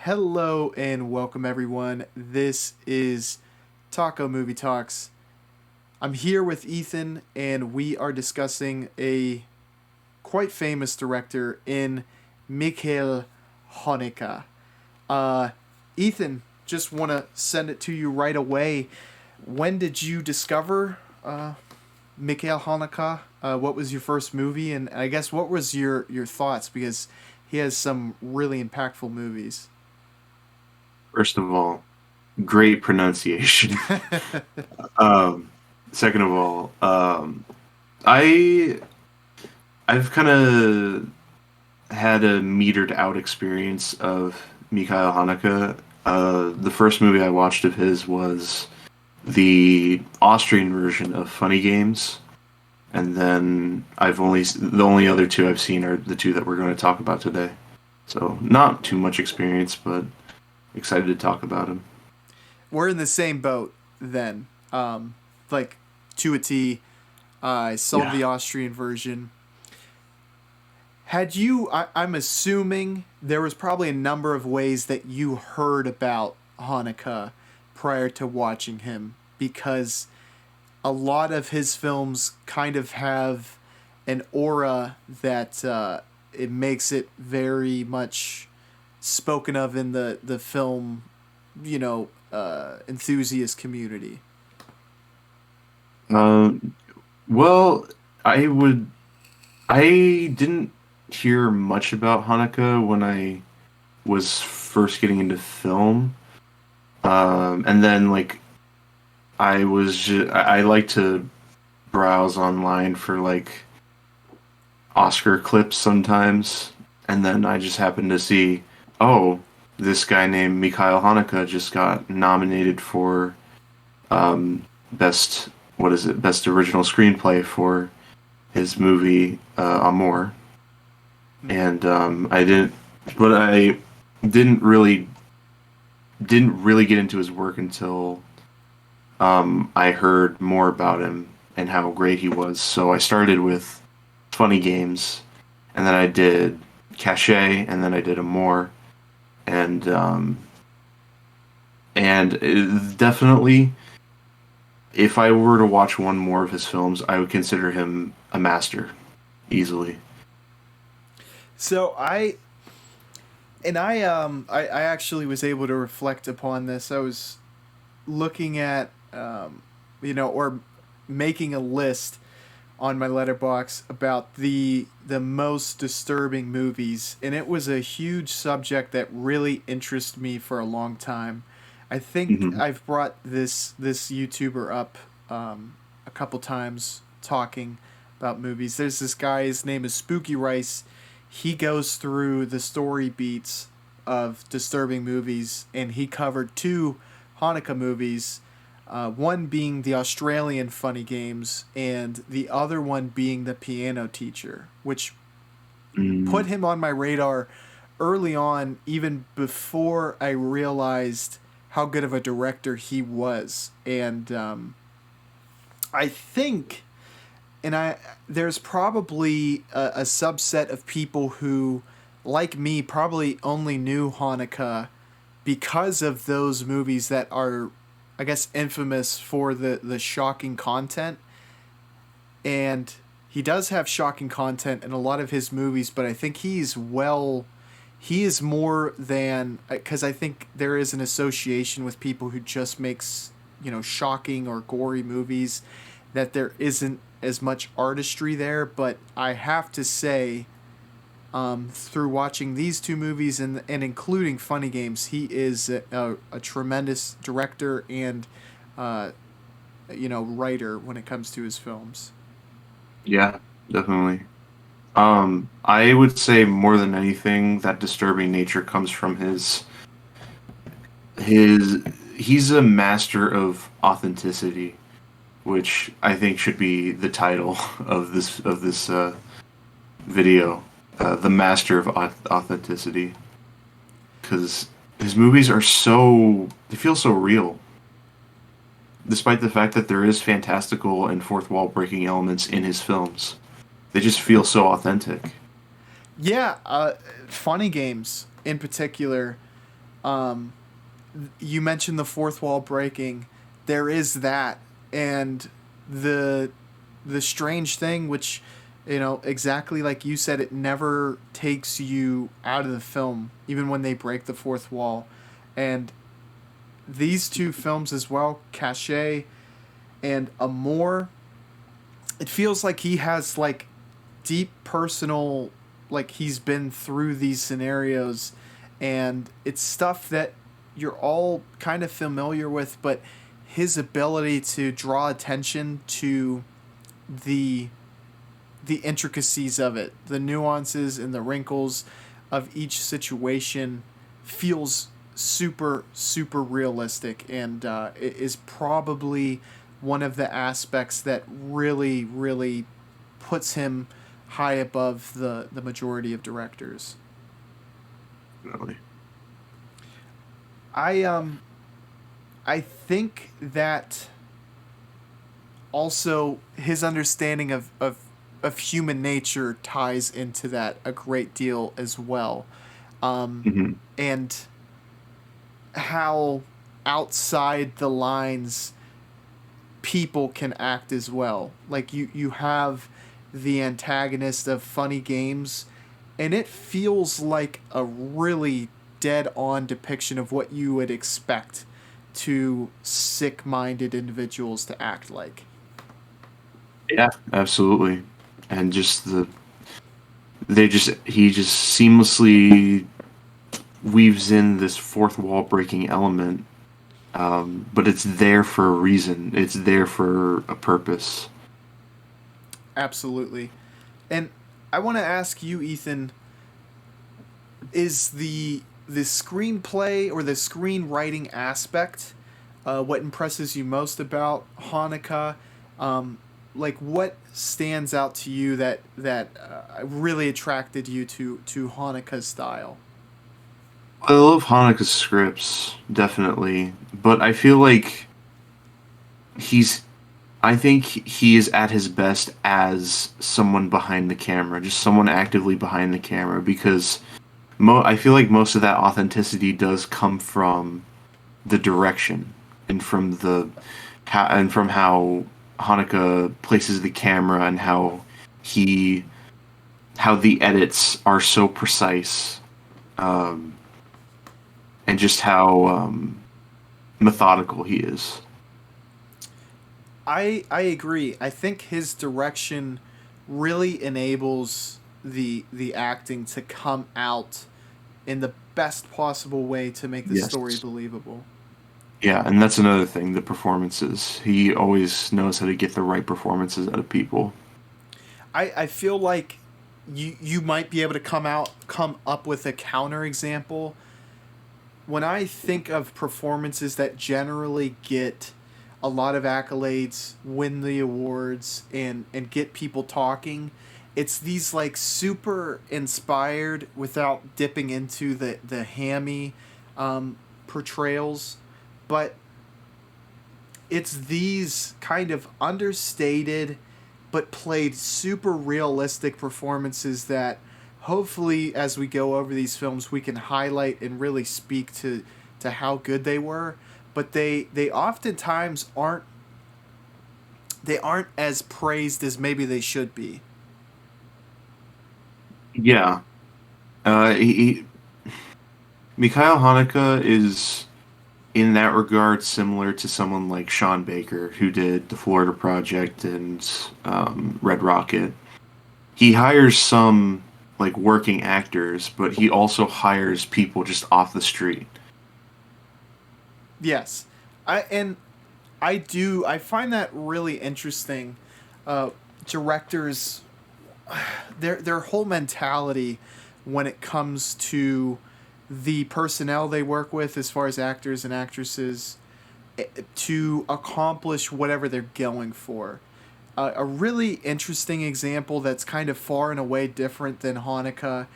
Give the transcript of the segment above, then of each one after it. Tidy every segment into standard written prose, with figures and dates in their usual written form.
Hello and welcome everyone. This is Taco Movie Talks. I'm here with Ethan and we are discussing a quite famous director in Michael Haneke. Uh, Ethan, just want to send it to you right away. When did you discover Michael Haneke? What was your first movie? And I guess what was your thoughts? Because he has some really impactful movies. First of all, great pronunciation. um, Second of all, I I've kind of had a metered out experience of Mikhail Haneke. The first movie I watched of his was the Austrian version of Funny Games, and then the only other two I've seen are the two that we're going to talk about today. So not too much experience, but excited to talk about him. We're in the same boat then. Like to a T. I saw Yeah. the Austrian version. Had you? I'm assuming there was probably a number of ways that you heard about Hanukkah prior to watching him, because a lot of his films kind of have an aura that it makes it very much spoken of in the film, enthusiast community. Um, well, I would. I didn't hear much about Hanukkah when I was first getting into film, and then I like to browse online for like Oscar clips sometimes, and then I just happened to see, oh, this guy named Mikhail Hanukkah just got nominated for best what is it best original screenplay for his movie Amour, and I didn't really didn't really get into his work until I heard more about him and how great he was. So I started with Funny Games, and then I did Cachet, and then I did Amour, and definitely, if I were to watch one more of his films, I would consider him a master, easily. So I actually was able to reflect upon this. I was looking at or making a list on my letterbox about the most disturbing movies, and it was a huge subject that really interested me for a long time. I think Hmm. I've brought this YouTuber up a couple times talking about movies. There's this guy, his name is Spooky Rice. He goes through the story beats of disturbing movies, and he covered two Hanukkah movies, one being the Australian Funny Games, and the other one being the Piano Teacher, which put Mm. him on my radar early on, even before I realized how good of a director he was. And I think, and I there's probably a subset of people who, like me, probably only knew Hanukkah because of those movies that are, I guess, infamous for the shocking content. And he does have shocking content in a lot of his movies, but I think he is more than, because I think there is an association with people who just makes shocking or gory movies, that there isn't as much artistry there. But I have to say, through watching these two movies and including Funny Games, he is a tremendous director and uh, writer when it comes to his films. Yeah, definitely. I would say more than anything, that disturbing nature comes from his he's a master of authenticity, which I think should be the title of this video, the master of authenticity, because his movies are they feel so real, despite the fact that there is fantastical and fourth wall breaking elements in his films. They just feel so authentic. Yeah, Funny Games in particular. You mentioned the fourth wall breaking. There is that, and the the strange thing, which, exactly like you said, it never takes you out of the film, even when they break the fourth wall. And these two films as well, Cachet and Amour, it feels like he has like deep personal, like he's been through these scenarios, and it's stuff that you're all kind of familiar with, but his ability to draw attention to the the intricacies of it, the nuances and the wrinkles of each situation feels super realistic, and it is probably one of the aspects that really puts him high above the majority of directors. Definitely. I I think that also his understanding of human nature ties into that a great deal as well. Hmm. And how outside the lines people can act as well. Like you have the antagonist of Funny Games, and it feels like a really dead on depiction of what you would expect to sick minded individuals to act like. Yeah, absolutely. And just he just seamlessly weaves in this fourth wall breaking element, but it's there for a reason. It's there for a purpose. Absolutely. And I want to ask you, Ethan, is the screenplay or the screenwriting aspect what impresses you most about Hanukkah? Um, like, what stands out to you that really attracted you to Hanukkah's style? I love Hanukkah's scripts, definitely, but I feel like he's I think he is at his best as someone behind the camera, just someone actively behind the camera, because I feel like most of that authenticity does come from the direction and from how Hanukkah places the camera and he how the edits are so precise, um, and just how methodical he is. I agree. I think his direction really enables the acting to come out in the best possible way to make the story Yes. believable. Yeah, and that's another thing, the performances. He always knows how to get the right performances out of people. I feel like you might be able to come up with a counter example. When I think of performances that generally get a lot of accolades, win the awards, and get people talking, it's these like super inspired without dipping into the hammy portrayals, but it's these kind of understated but played super realistic performances that hopefully as we go over these films we can highlight and really speak to how good they were, but they oftentimes aren't as praised as maybe they should be. Yeah. He Mikhail Haneke is, in that regard, similar to someone like Sean Baker, who did The Florida Project and Red Rocket. He hires some like working actors, but he also hires people just off the street. Yes. And I find that really interesting. uh, Directors, their whole mentality when it comes to the personnel they work with as far as actors and actresses, to accomplish whatever they're going for. A really interesting example that's kind of far and away different than Hanukkah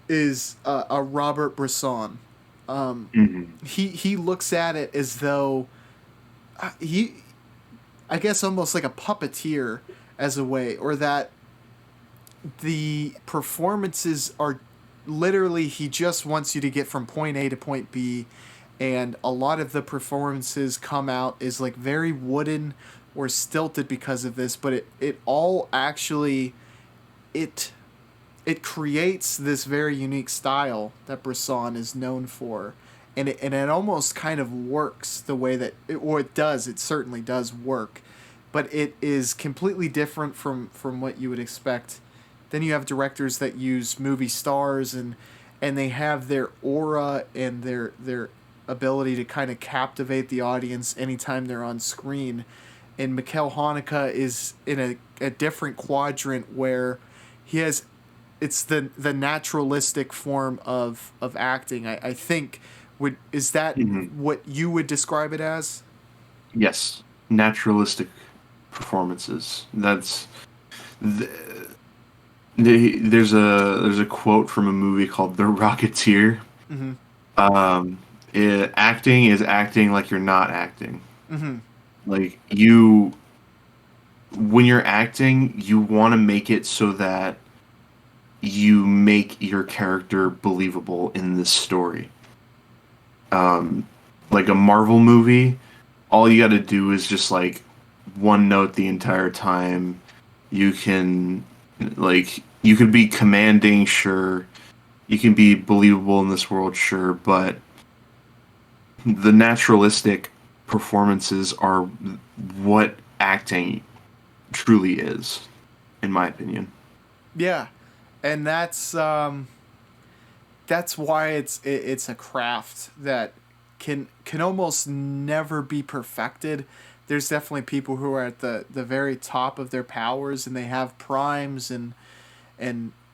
is a Robert Bresson. Um, Hmm. he looks at it as though he, I guess, almost like a puppeteer as a way, or that the performances are literally he just wants you to get from point A to point B, and a lot of the performances come out is like very wooden or stilted because of this, but it all actually it it creates this very unique style that Bresson is known for. And it almost kind of works the way that it does. It certainly does work, but it is completely different from what you would expect. Then you have directors that use movie stars, and they have their aura and their ability to kind of captivate the audience anytime they're on screen. And Michael Haneke is in a different quadrant where he has it's the naturalistic form of acting. I think is that what you would describe it as? Yes, naturalistic performances. That's the, there's a quote from a movie called The Rocketeer. Acting is acting like you're not acting. Like when you're acting, you want to make it so that you make your character believable in this story. Like a Marvel movie, all you got to do is just like one note the entire time. You can you could be commanding, sure. You can be believable in this world, sure, but the naturalistic performances are what acting truly is, in my opinion. Yeah, and that's why it's a craft that can almost never be perfected. There's definitely people who are at the very top of their powers, and they have primes and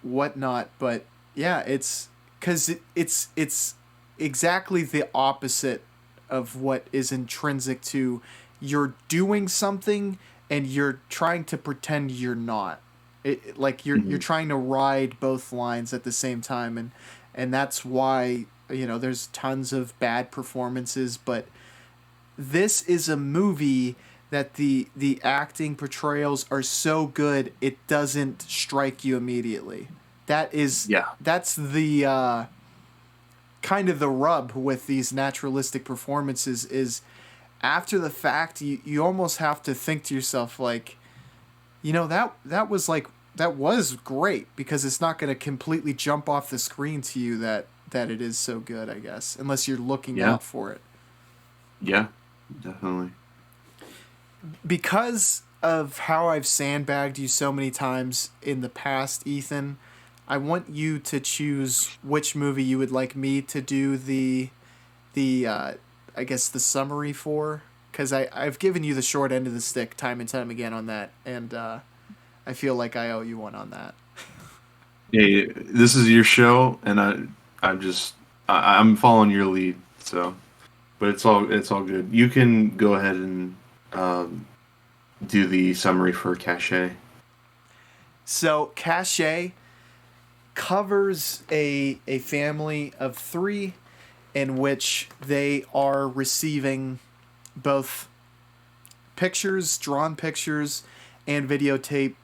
whatnot. But yeah, it's because it's exactly the opposite of what is intrinsic to you're doing something and you're trying to pretend you're not. Like you're trying to ride both lines at the same time, and that's why there's tons of bad performances, but this is a movie that the acting portrayals are so good it doesn't strike you immediately. That's the kind of the rub with these naturalistic performances is after the fact you almost have to think to yourself like, that was great, because it's not going to completely jump off the screen to you that it is so good, I guess, unless you're looking out for it. Yeah, definitely. Because of how I've sandbagged you so many times in the past, Ethan, I want you to choose which movie you would like me to do the I guess the summary for, because I've given you the short end of the stick time and time again on that, and I feel like I owe you one on that. Hey, this is your show, and I'm following your lead. So, but it's all good. You can go ahead and do the summary for Cachet. So Cachet covers a family of three in which they are receiving both drawn pictures, and videotape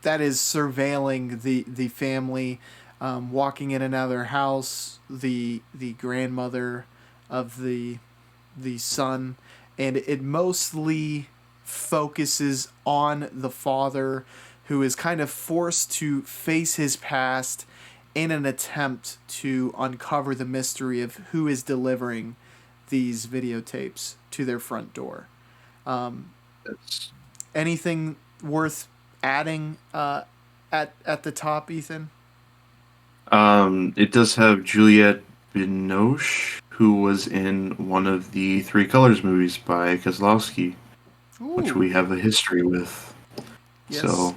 that is surveilling the family, walking in and out of their house, the grandmother of the son, and it mostly focuses on the father, who is kind of forced to face his past in an attempt to uncover the mystery of who is delivering these videotapes to their front door. Anything worth adding at the top, Ethan? It does have Juliette Binoche, who was in one of the Three Colors movies by Kozlowski, which we have a history with. Yes. So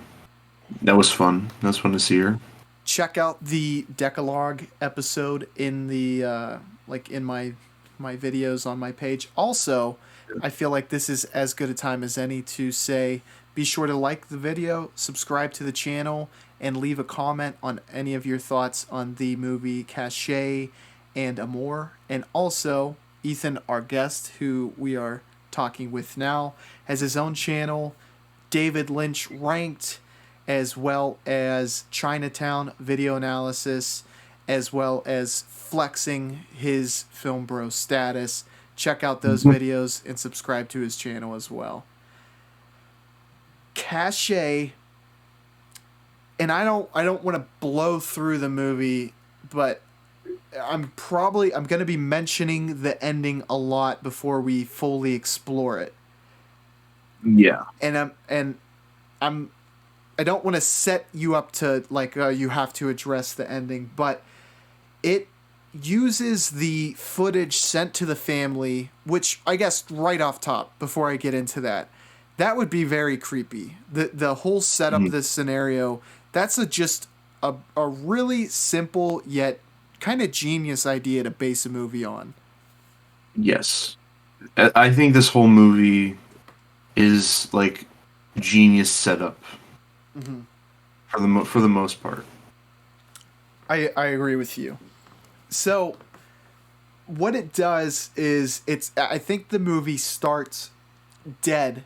that was fun. That was fun to see her. Check out the Decalogue episode in the in my videos on my page. Also, I feel like this is as good a time as any to say, be sure to like the video, subscribe to the channel, and leave a comment on any of your thoughts on the movie Cachet and Amour. And also, Ethan, our guest, who we are talking with now, has his own channel, David Lynch Ranked, as well as Chinatown Video Analysis, as well as flexing his film bro status. Check out those videos and subscribe to his channel as well. Cachet, and I don't want to blow through the movie, but I'm going to be mentioning the ending a lot before we fully explore it. Yeah. And I don't want to set you up to like you have to address the ending, but it uses the footage sent to the family, which I guess right off top before I get into that would be very creepy. The whole setup of this scenario, that's just a really simple yet kind of genius idea to base a movie on. Yes. I think this whole movie is like genius setup for the most part. I agree with you. So what it does is I think the movie starts dead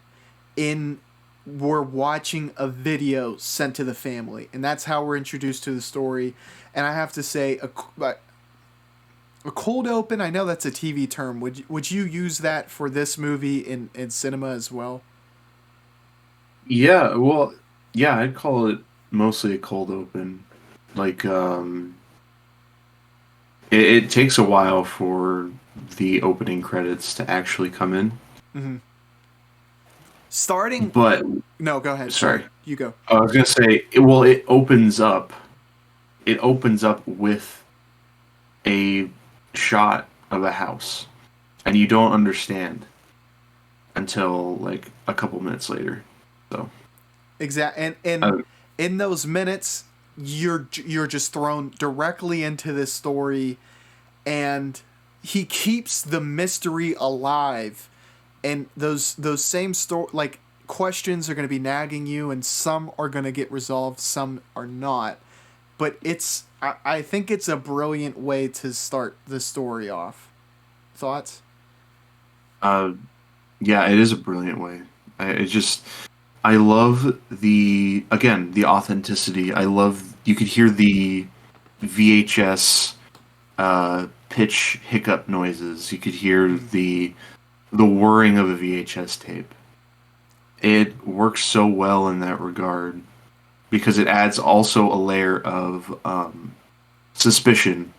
in we're watching a video sent to the family, and that's how we're introduced to the story. And I have to say, a cold open, I know that's a TV term. Would you use that for this movie in cinema as well? Yeah, well, yeah, I'd call it mostly a cold open. Like, it takes a while for the opening credits to actually come in. Mm-hmm. Starting, but no, go ahead. Sorry, you go. I was gonna say, it opens up. It opens up with a shot of a house, and you don't understand until like a couple minutes later. So exactly, and in those minutes, you're just thrown directly into this story, and he keeps the mystery alive, and those same like questions are going to be nagging you, and some are going to get resolved, some are not. But I think it's a brilliant way to start the story off. Thoughts? Yeah, it is a brilliant way. I love the authenticity. I love, you could hear the VHS pitch hiccup noises. You could hear the whirring of a VHS tape. It works so well in that regard because it adds also a layer of suspicion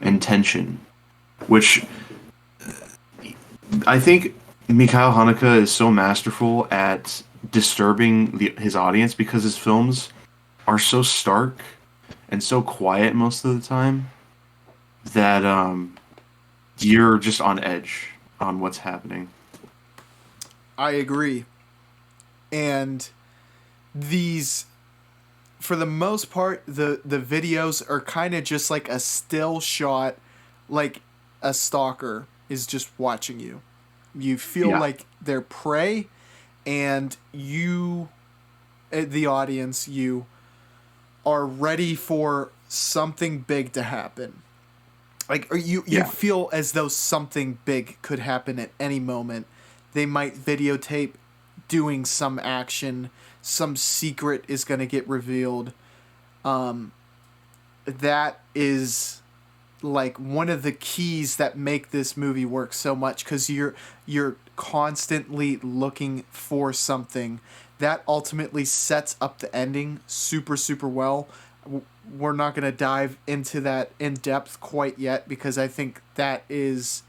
and tension, which I think Michael Haneke is so masterful at disturbing his audience because his films are so stark and so quiet most of the time that you're just on edge on what's happening. I agree. And these, for the most part, the videos are kind of just like a still shot, like a stalker is just watching you. You feel like they're prey, and you, the audience, you are ready for something big to happen. Like you feel as though something big could happen at any moment. They might videotape doing some action. Some secret is going to get revealed. That is like one of the keys that make this movie work so much, because you're constantly looking for something that ultimately sets up the ending super, super well. We're not going to dive into that in depth quite yet, because I think that is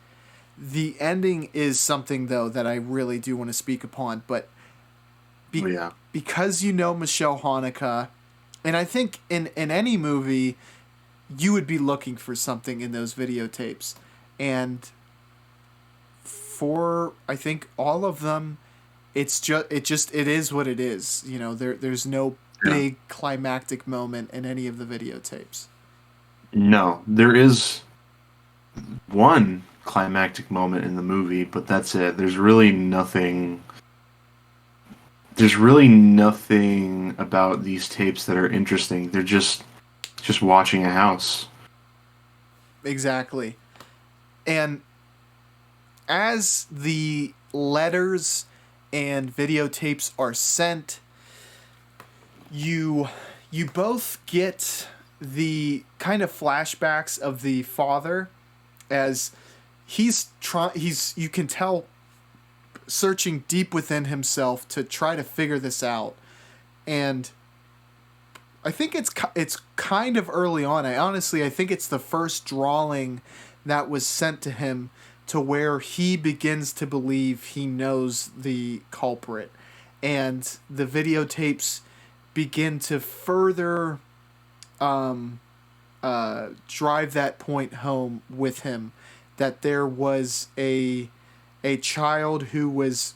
the ending is something though that I really do want to speak upon. But because Michelle Haneke, and I think in any movie you would be looking for something in those videotapes, and for I think all of them, it is what it is. There's no big climactic moment in any of the videotapes. No, there is one climactic moment in the movie, but that's it. There's really nothing about these tapes that are interesting. They're just watching a house. Exactly. And as the letters and videotapes are sent, you both get the kind of flashbacks of the father as he's you can tell searching deep within himself to try to figure this out. And I think it's kind of early on. I think it's the first drawing that was sent to him to where he begins to believe he knows the culprit, and the videotapes begin to further drive that point home with him, that there was a child who was,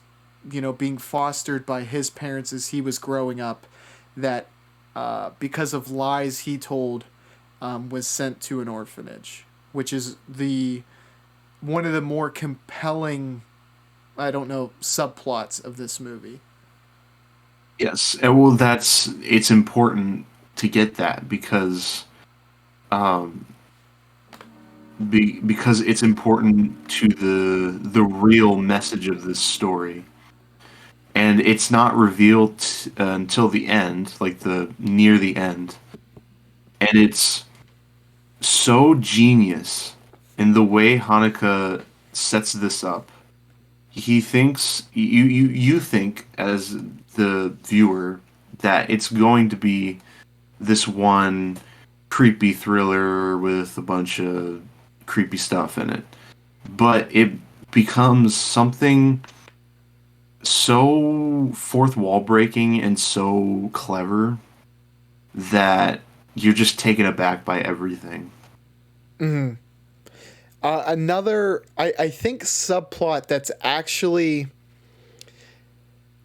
being fostered by his parents as he was growing up, that because of lies he told, was sent to an orphanage, which is one of the more compelling, I don't know, subplots of this movie. Yes, and well, it's important to get that because, um, because it's important to the real message of this story, and it's not revealed until the end, like the near the end, and it's so genius in the way Hanukkah sets this up. He thinks you think as the viewer that it's going to be this one creepy thriller with a bunch of creepy stuff in it, but it becomes something so fourth wall breaking and so clever that you're just taken aback by everything. Mm-hmm. Another, I think, subplot that's actually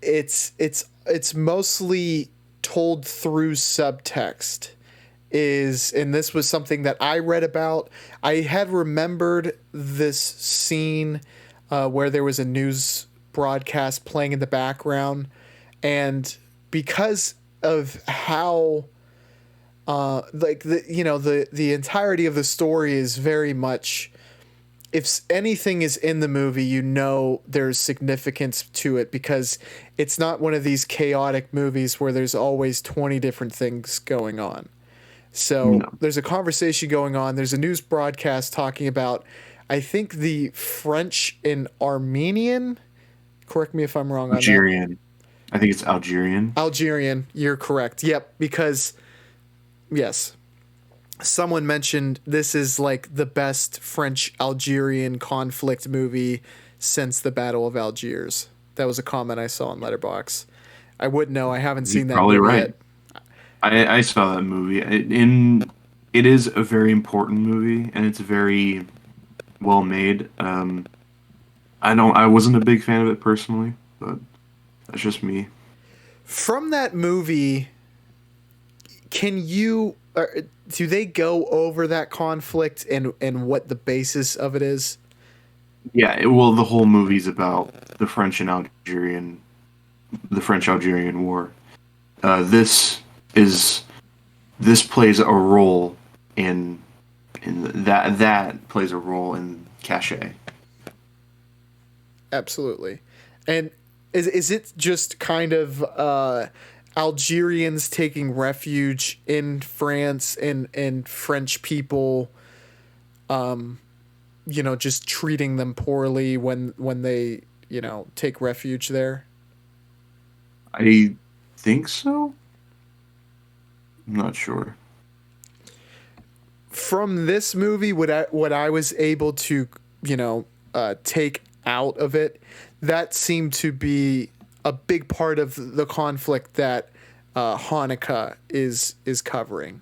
it's mostly told through subtext is, and this was something that I read about. I had remembered this scene where there was a news broadcast playing in the background, and because of how the entirety of the story is very much, if anything is in the movie, there's significance to it, because it's not one of these chaotic movies where there's always 20 different things going on. So No. there's a conversation going on. There's a news broadcast talking about, I think, the French and Armenian. Correct me if I'm wrong on that. Algerian. I think it's Algerian. Algerian. You're correct. Yep. Because, yes, someone mentioned this is like the best French-Algerian conflict movie since the Battle of Algiers. That was a comment I saw on Letterboxd. I would know. I haven't seen that Probably movie right. yet. I saw that movie. It is a very important movie, and it's very well made. I wasn't a big fan of it personally, but that's just me. From that movie, do they go over that conflict and what the basis of it is? Yeah, the whole movie's about the French-Algerian War. This plays a role in that plays a role in Cachet. Absolutely. And is it just kind of Algerians taking refuge in France, and French people just treating them poorly when they, take refuge there? I think so. I'm not sure. From this movie, what I was able to, take out of it, that seemed to be a big part of the conflict that Hanukkah is covering,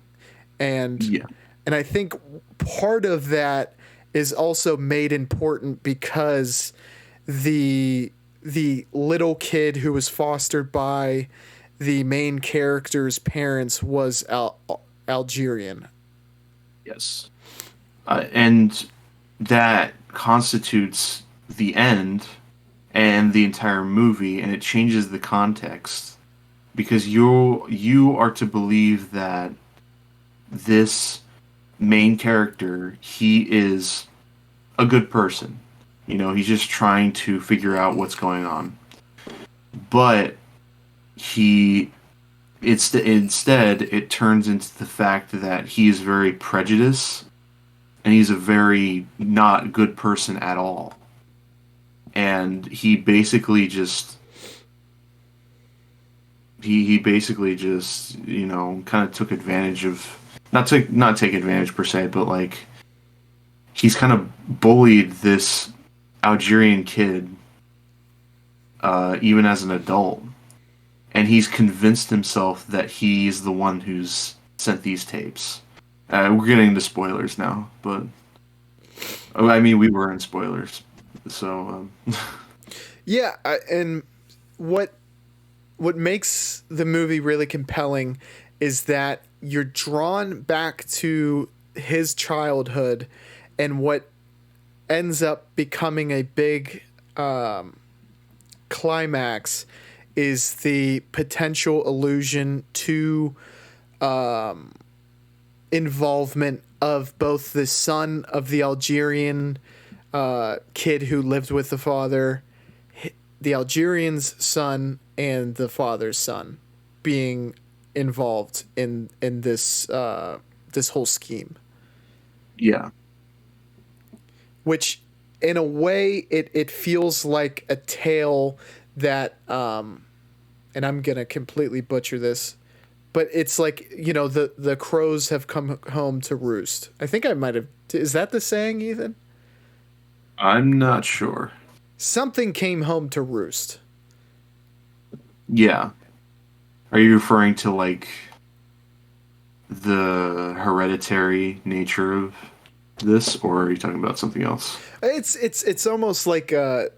and Yeah. and I think part of that is also made important because the little kid who was fostered by the main character's parents was Algerian. Yes. And that constitutes the end and the entire movie, and it changes the context because you are to believe that this main character, he is a good person. He's just trying to figure out what's going on. But he instead it turns into the fact that he is very prejudiced and he's a very not good person at all. And he basically just he basically just, kind of took advantage of, not take advantage per se, but like he's kind of bullied this Algerian kid even as an adult. And he's convinced himself that he's the one who's sent these tapes. We're getting into spoilers now, but I mean, we were in spoilers, so Yeah, and what makes the movie really compelling is that you're drawn back to his childhood and what ends up becoming a big climax is the potential allusion to involvement of both the son of the Algerian kid who lived with the father, the Algerian's son, and the father's son being involved in this this whole scheme. yeah, Which, in a way, it feels like a tale that, and I'm gonna completely butcher this, but it's like, the crows have come home to roost. I think I might have. Is that the saying, Ethan? I'm not sure. Something came home to roost. Yeah, are you referring to like the hereditary nature of this, or are you talking about something else? It's almost like the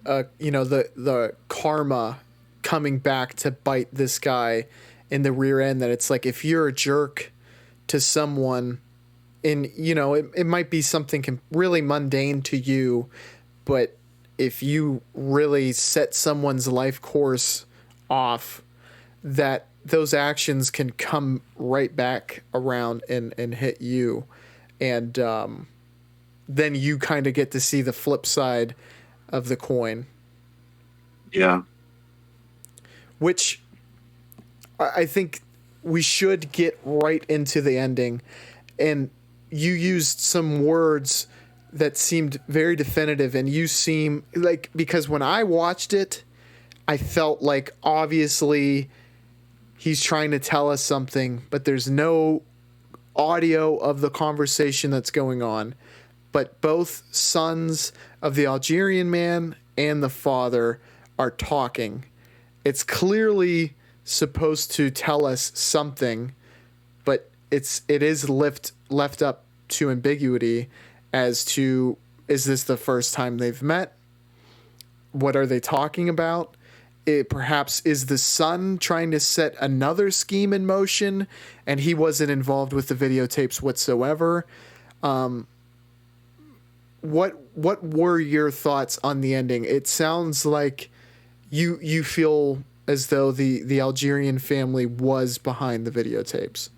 karma coming back to bite this guy in the rear end. That it's like, if you're a jerk to someone, and it might be something really mundane to you, but if you really set someone's life course off, that those actions can come right back around and hit you, and then you kind of get to see the flip side of the coin. Yeah, Which I think we should get right into the ending. And you used some words that seemed very definitive, and you seem like, because when I watched it, I felt like obviously he's trying to tell us something, but there's no audio of the conversation that's going on. But both sons of the Algerian man and the father are talking. It's clearly supposed to tell us something, but it is left up to ambiguity as to, is this the first time they've met? What are they talking about? Perhaps is the son trying to set another scheme in motion and he wasn't involved with the videotapes whatsoever? What were your thoughts on the ending? It sounds like you feel as though the Algerian family was behind the videotapes.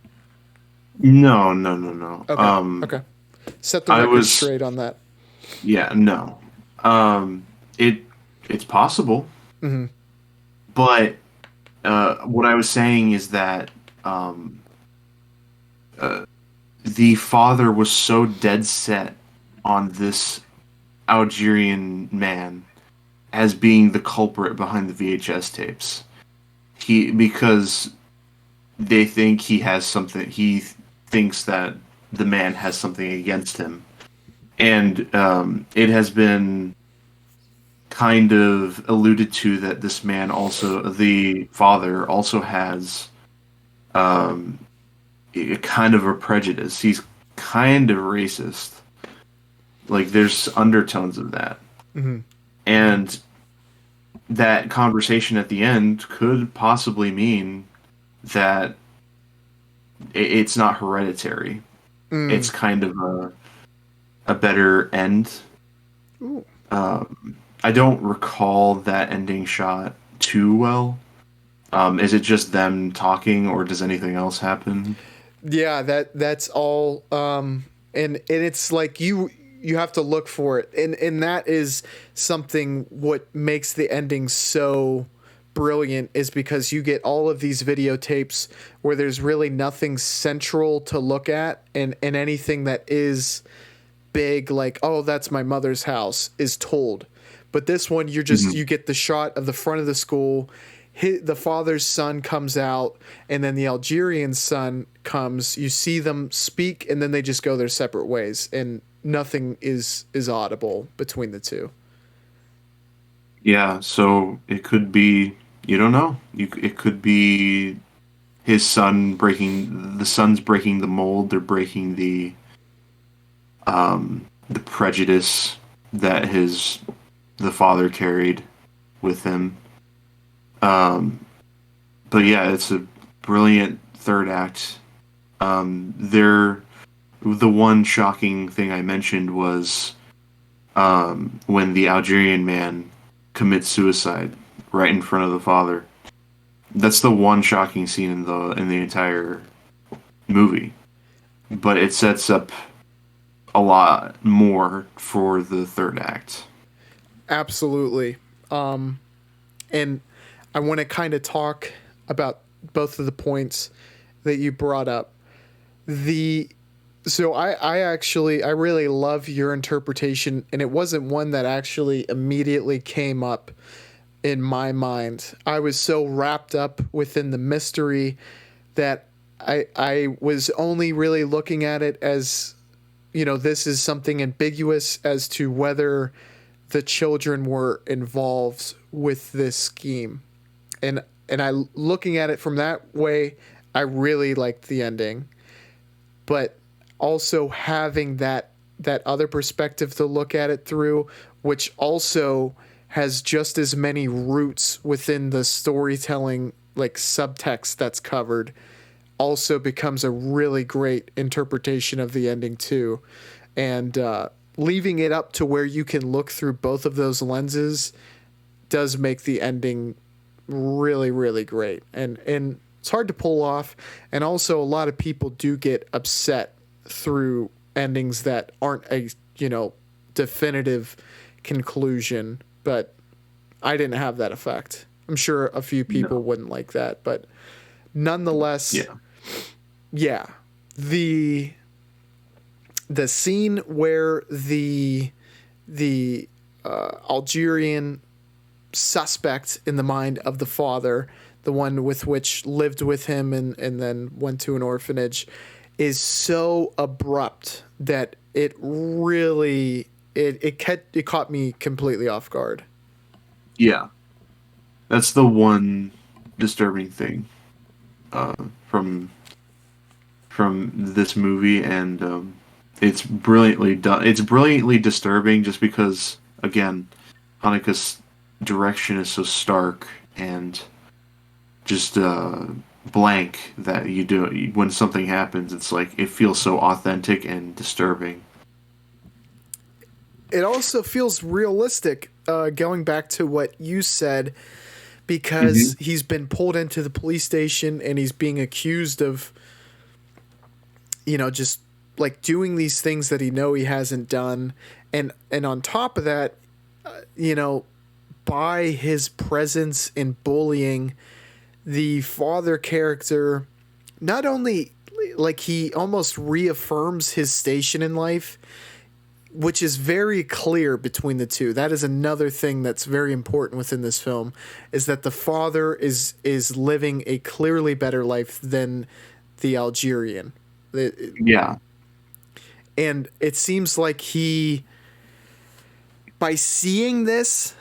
no, no, no, no. Okay. Set the I record was straight on that. Yeah, no. It's possible, Mm-hmm. but what I was saying is that the father was so dead set on this Algerian man as being the culprit behind the VHS tapes. Because they think he has something. He thinks that the man has something against him, and it has been kind of alluded to that this man also, the father, also has a kind of a prejudice. He's kind of racist. Like, there's undertones of that. Mm-hmm. And that conversation at the end could possibly mean that it's not hereditary. Mm. It's kind of a better end. Ooh. I don't recall that ending shot too well. Is it just them talking, or does anything else happen? Yeah, that's all. And it's like you have to look for it, and that is something what makes the ending so brilliant is because you get all of these videotapes where there's really nothing central to look at, and anything that is big, like, oh, that's my mother's house, is told. But this one, you get the shot of the front of the school. The father's son comes out, and then the Algerian son comes. You see them speak, and then they just go their separate ways, and nothing is audible between the two. Yeah, so it could be, you don't know. It could be his son the son's breaking the mold. They're breaking the prejudice that the father carried with him. But yeah, it's a brilliant third act. The one shocking thing I mentioned was when the Algerian man commits suicide right in front of the father. That's the one shocking scene in the entire movie. But it sets up a lot more for the third act. Absolutely. And I want to kind of talk about both of the points that you brought up. So I really love your interpretation, and it wasn't one that actually immediately came up in my mind. I was so wrapped up within the mystery that I was only really looking at it as, this is something ambiguous as to whether the children were involved with this scheme. And looking at it from that way, I really liked the ending. But also having that other perspective to look at it through, which also has just as many roots within the storytelling, like subtext that's covered, also becomes a really great interpretation of the ending too. And leaving it up to where you can look through both of those lenses does make the ending really, really great. And it's hard to pull off. And also a lot of people do get upset through endings that aren't a, definitive conclusion. But I didn't have that effect. I'm sure a few people wouldn't like that. But nonetheless, yeah. The scene where the Algerian suspect in the mind of the father, the one with which lived with him and then went to an orphanage, is so abrupt that it really it caught me completely off guard. Yeah, that's the one disturbing thing from this movie, and it's brilliantly done. It's brilliantly disturbing just because, again, Haneke's direction is so stark and just blank that you do when something happens. It's like it feels so authentic and disturbing. It also feels realistic, going back to what you said, because he's been pulled into the police station and he's being accused of, just like doing these things that he hasn't done. And on top of that, by his presence and bullying, the father character, not only like he almost reaffirms his station in life, which is very clear between the two. That is another thing that's very important within this film, is that the father is living a clearly better life than the Algerian. Yeah. And it seems like by seeing this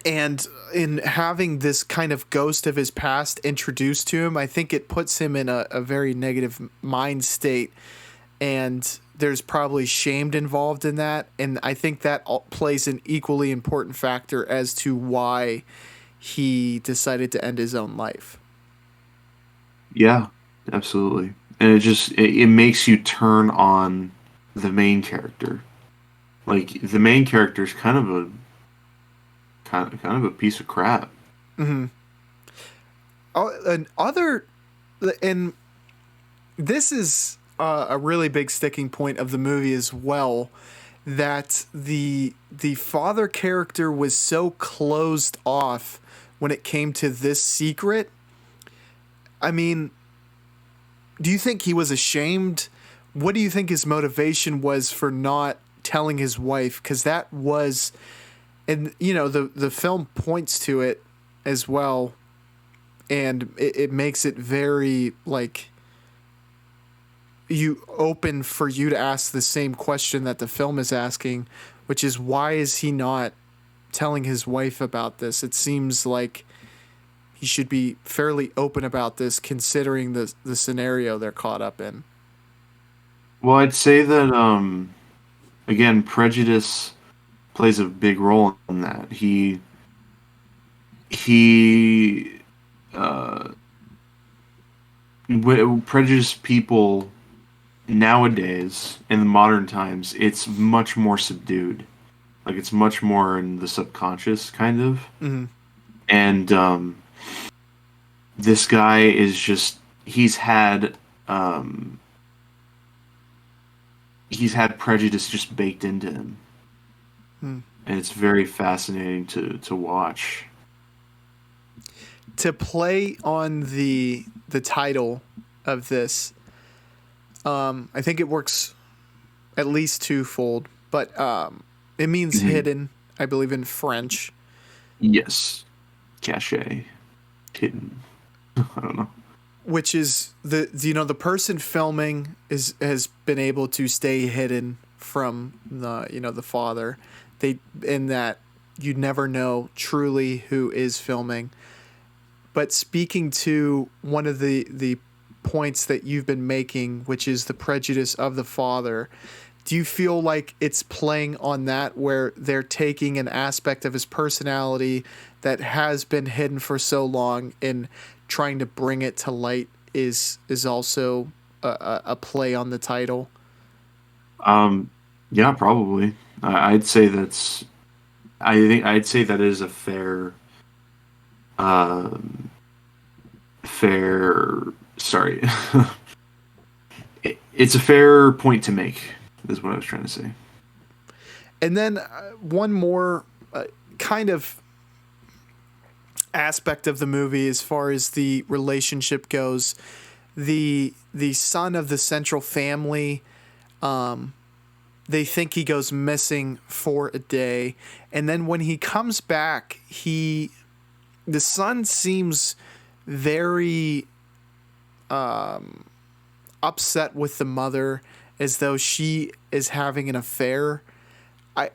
and in having this kind of ghost of his past introduced to him, I think it puts him in a very negative mind state, and there's probably shame involved in that. And I think that plays an equally important factor as to why he decided to end his own life. Yeah, absolutely. And it makes you turn on the main character. Like, the main character is kind of a piece of crap. Mm-hmm. And this is a really big sticking point of the movie as well, that the father character was so closed off when it came to this secret. I mean, do you think he was ashamed? What do you think his motivation was for not telling his wife? Because that was, and the film points to it as well, and it makes it very like you open for you to ask the same question that the film is asking, which is why is he not telling his wife about this? It seems like he should be fairly open about this considering the scenario they're caught up in. Well, I'd say that again, prejudice plays a big role in that. He prejudiced people nowadays in the modern times. It's much more subdued. Like it's much more in the subconscious, kind of. Mm-hmm. And this guy is just he's had prejudice just baked into him. And it's very fascinating to watch. To play on the title of this, I think it works at least twofold, but it means hidden, I believe, in French. Yes. Caché. Hidden. I don't know. Which is the person filming has been able to stay hidden from the father. In that you never know truly who is filming. But speaking to one of the points that you've been making, which is the prejudice of the father, do you feel like it's playing on that where they're taking an aspect of his personality that has been hidden for so long and trying to bring it to light is also a play on the title? Yeah, probably. I'd say that's. I'd say that is a fair. Sorry. It's a fair point to make. Is what I was trying to say. And then one more kind of aspect of the movie as far as the relationship goes. The son of the central family, they think he goes missing for a day, and then when he comes back, the son seems very upset with the mother, as though she is having an affair. I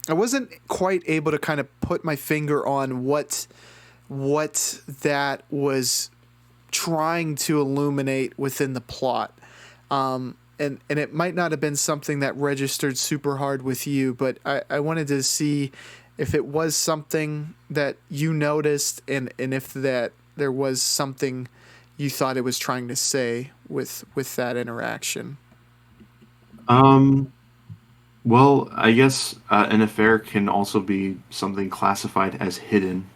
wasn't quite able to kind of put my finger on what that was trying to illuminate within the plot. And it might not have been something that registered super hard with you, but I wanted to see if it was something that you noticed and if that there was something you thought it was trying to say with that interaction. Well, I guess an affair can also be something classified as hidden.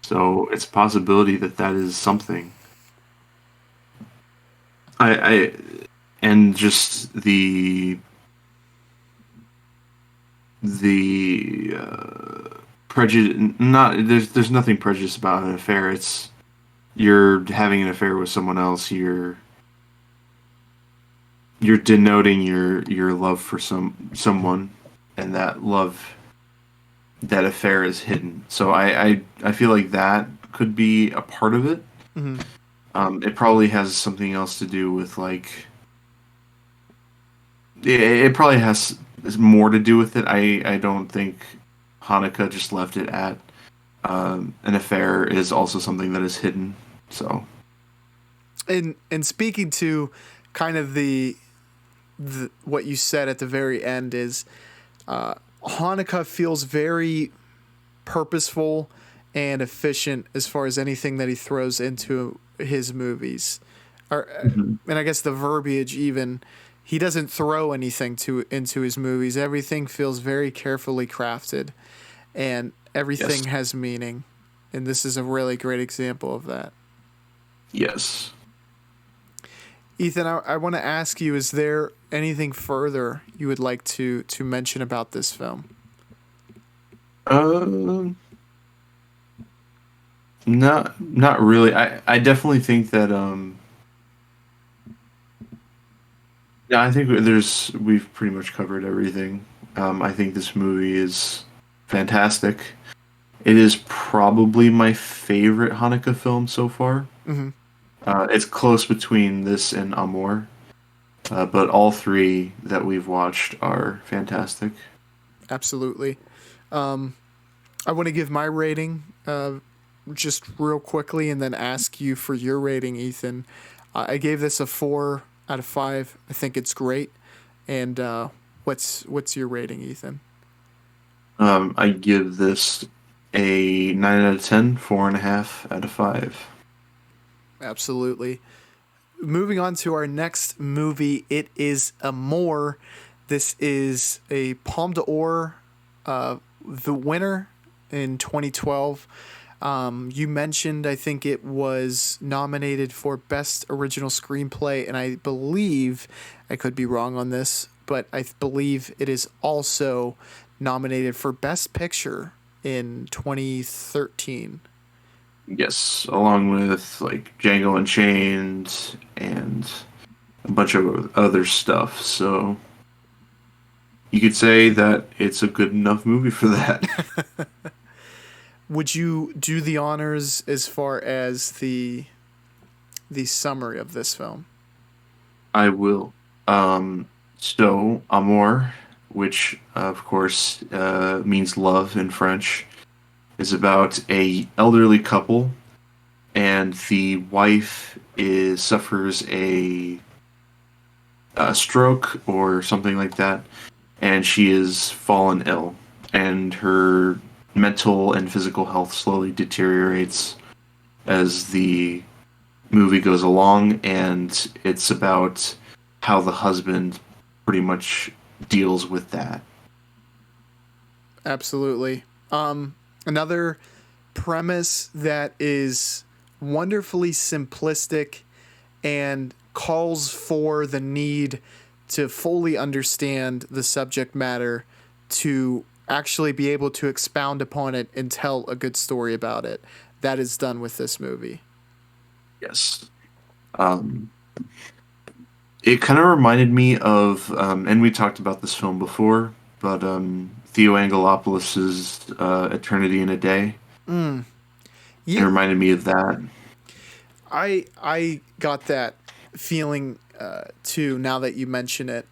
So it's a possibility that is something. And just the prejudice. Not there's nothing prejudiced about an affair. It's you're having an affair with someone else. You're denoting your love for someone, and that affair is hidden. So I feel like that could be a part of it. Mm-hmm. It probably has something else to do with like. It probably has more to do with it. I don't think Haneke just left it at an affair is also something that is hidden. So, and speaking to kind of the what you said at the very end is Haneke feels very purposeful and efficient as far as anything that he throws into his movies. And I guess the verbiage even, he doesn't throw anything into his movies. Everything feels very carefully crafted and everything has meaning. And this is a really great example of that. Yes. Ethan, I want to ask you, is there anything further you would like to mention about this film? Not really. I definitely think that yeah, I think we've pretty much covered everything. I think this movie is fantastic. It is probably my favorite Hanukkah film so far. Hmm. It's close between this and Amour, but all three that we've watched are fantastic. Absolutely. I want to give my rating just real quickly and then ask you for your rating, Ethan. I gave this a 4 out of 5. I think it's great. And what's your rating, Ethan? I give this a 9 out of 10, 4.5 out of 5. Absolutely. Moving on to our next movie, it is Amour. This is a Palme d'Or, the winner in 2012. You mentioned, I think it was nominated for Best Original Screenplay, and I believe, I could be wrong on this, but I believe it is also nominated for Best Picture in 2013. Yes, along with like Django Unchained and a bunch of other stuff. So you could say that it's a good enough movie for that. Would you do the honors as far as the summary of this film? I will. So Amour, which of course means love in French, is about a elderly couple, and the wife is suffers a stroke or something like that, and she is fallen ill, and her mental and physical health slowly deteriorates as the movie goes along, and it's about how the husband pretty much deals with that. Absolutely. Another premise that is wonderfully simplistic and calls for the need to fully understand the subject matter to actually be able to expound upon it and tell a good story about it. That is done with this movie. Yes. Um, it kind of reminded me of, and we talked about this film before, but Theo Angelopoulos's Eternity in a Day. It Yeah, reminded me of that. I got that feeling too. Now that you mention it,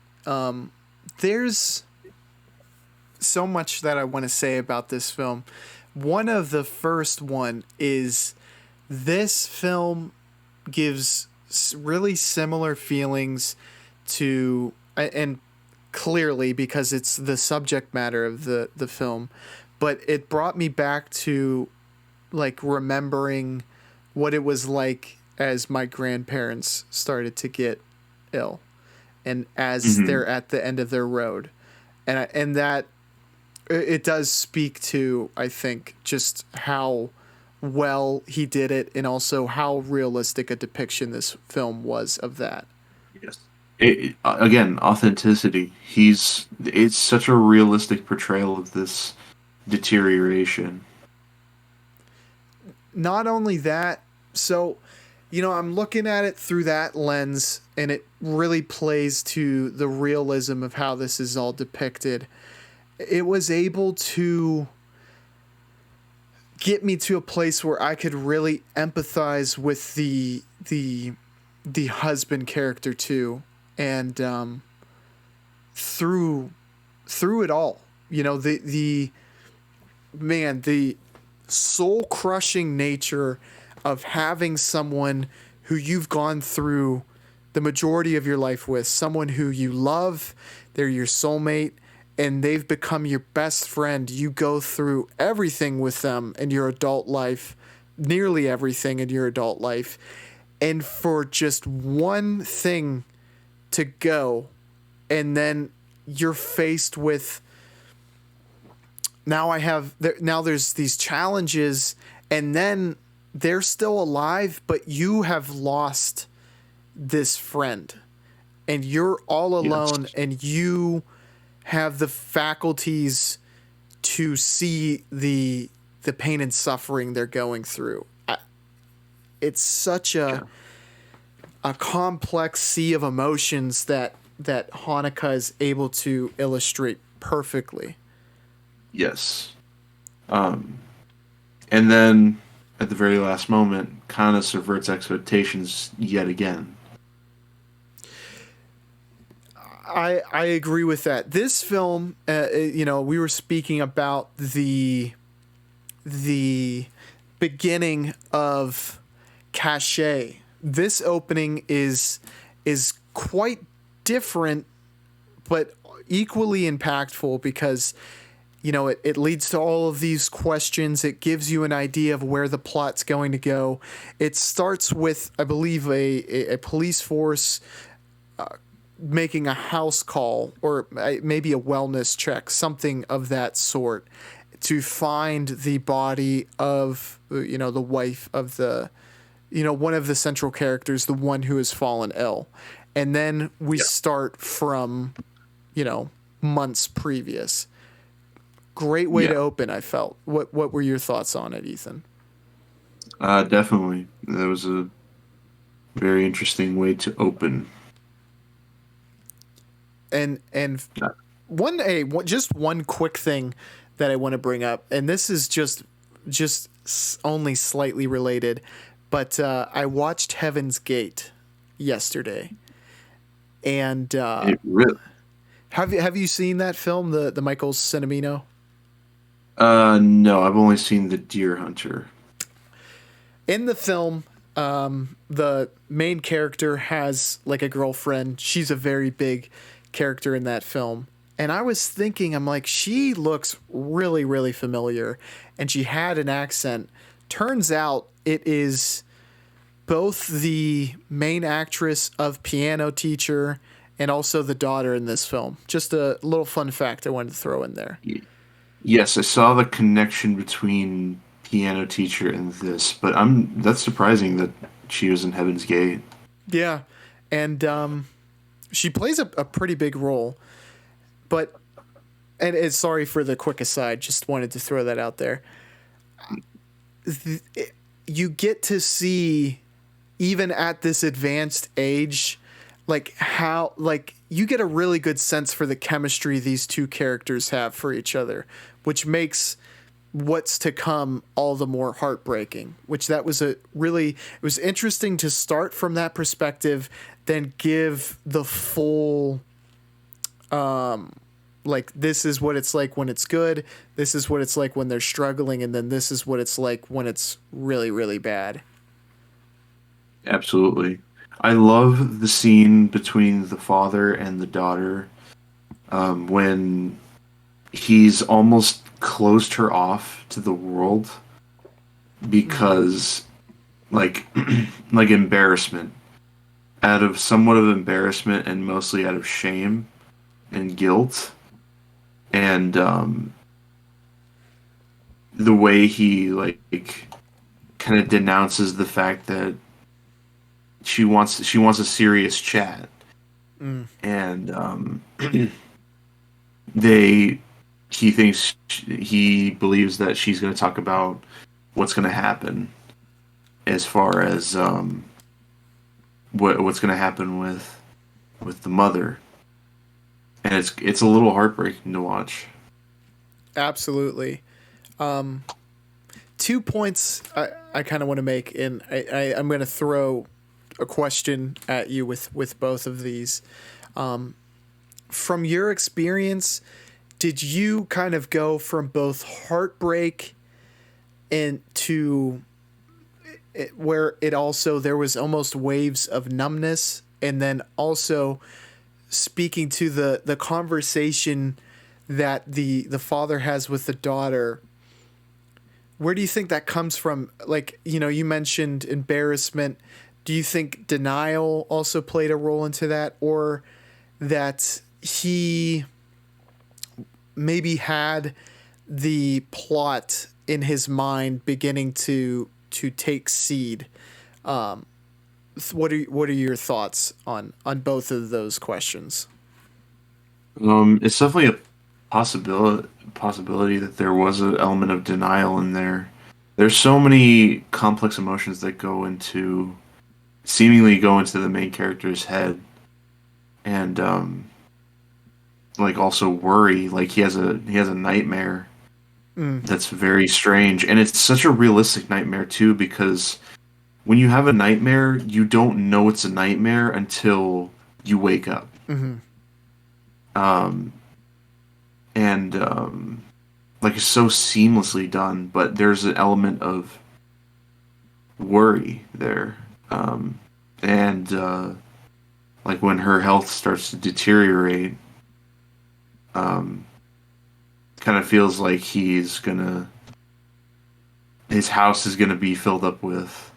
there's so much that I want to say about this film. One of the first one is this film gives really similar feelings to, and clearly because it's the subject matter of the film, but it brought me back to like remembering what it was like as my grandparents started to get ill and as Hmm. they're at the end of their road. And that it does speak to, I think, just how well he did it and also how realistic a depiction this film was of that. Yes. Again, authenticity. It's such a realistic portrayal of this deterioration. Not only that, so, I'm looking at it through that lens and it really plays to the realism of how this is all depicted. It was able to get me to a place where I could really empathize with the husband character too, and through through it all, the man, the soul crushing nature of having someone who you've gone through the majority of your life with, someone who you love, they're your soulmate, and they've become your best friend. You go through everything with them in your adult life, nearly everything in your adult life. And for just one thing to go, and then you're faced with now there's these challenges, and then they're still alive, but you have lost this friend and you're all alone Yes. and you have the faculties to see the pain and suffering they're going through. it's such a Yeah. complex sea of emotions that Hanukkah is able to illustrate perfectly. Yes. Um, and then at the very last moment, kind of subverts expectations yet again. I agree with that. This film, we were speaking about the beginning of Cachet. This opening is quite different, but equally impactful because it leads to all of these questions. It gives you an idea of where the plot's going to go. It starts with, I believe, a police force making a house call or maybe a wellness check, something of that sort, to find the body of the wife of the one of the central characters, the one who has fallen ill. And then we Yeah. start from months previous. Great way to Yeah. open, I felt. What were your thoughts on it, Ethan? Definitely. That was a very interesting way to open. And Yeah. just one quick thing that I want to bring up, and this is just only slightly related, but I watched Heaven's Gate yesterday, and It really. have you seen that film, the Michael Cinemino? No, I've only seen The Deer Hunter. In the film, the main character has like a girlfriend. She's a very big character in that film. And I was thinking, I'm like, she looks really, really familiar. And she had an accent. Turns out it is both the main actress of Piano Teacher and also the daughter in this film. Just a little fun fact I wanted to throw in there. Yes, I saw the connection between Piano Teacher and this, but that's surprising that she was in Heaven's Gate. Yeah. And she plays a pretty big role. But, and it's sorry for the quick aside, just wanted to throw that out there. You get to see, even at this advanced age, like how, like, you get a really good sense for the chemistry these two characters have for each other, which makes what's to come all the more heartbreaking. Which that was it was interesting to start from that perspective, then give the full like, this is what it's like when it's good, this is what it's like when they're struggling, and then this is what it's like when it's really, really bad. Absolutely. I love the scene between the father and the daughter when he's almost closed her off to the world because, like, like embarrassment. Out of somewhat of embarrassment and mostly out of shame and guilt. And the way he, like, kind of denounces the fact that she wants a serious chat, and they he believes that she's going to talk about what's going to happen as far as what's going to happen with the mother, and it's a little heartbreaking to watch. Absolutely. 2 points I kind of want to make, and I'm going to throw a question at you with both of these. From your experience, did you kind of go from both heartbreak and to where it also there was almost waves of numbness, and then also speaking to the conversation that the father has with the daughter? Where do you think that comes from? Like, you mentioned embarrassment. Do you think denial also played a role into that, or that he maybe had the plot in his mind beginning to take seed? What are your thoughts on both of those questions? It's definitely a possibility that there was an element of denial in there. there's so many complex emotions that seemingly go into the main character's head, and like also worry. Like he has a nightmare Mm. that's very strange, and it's such a realistic nightmare too, because when you have a nightmare, you don't know it's a nightmare until you wake up. Mm-hmm. Um, and like it's so seamlessly done, but there's an element of worry there. And like when her health starts to deteriorate, um, kind of feels like his house is gonna be filled up with,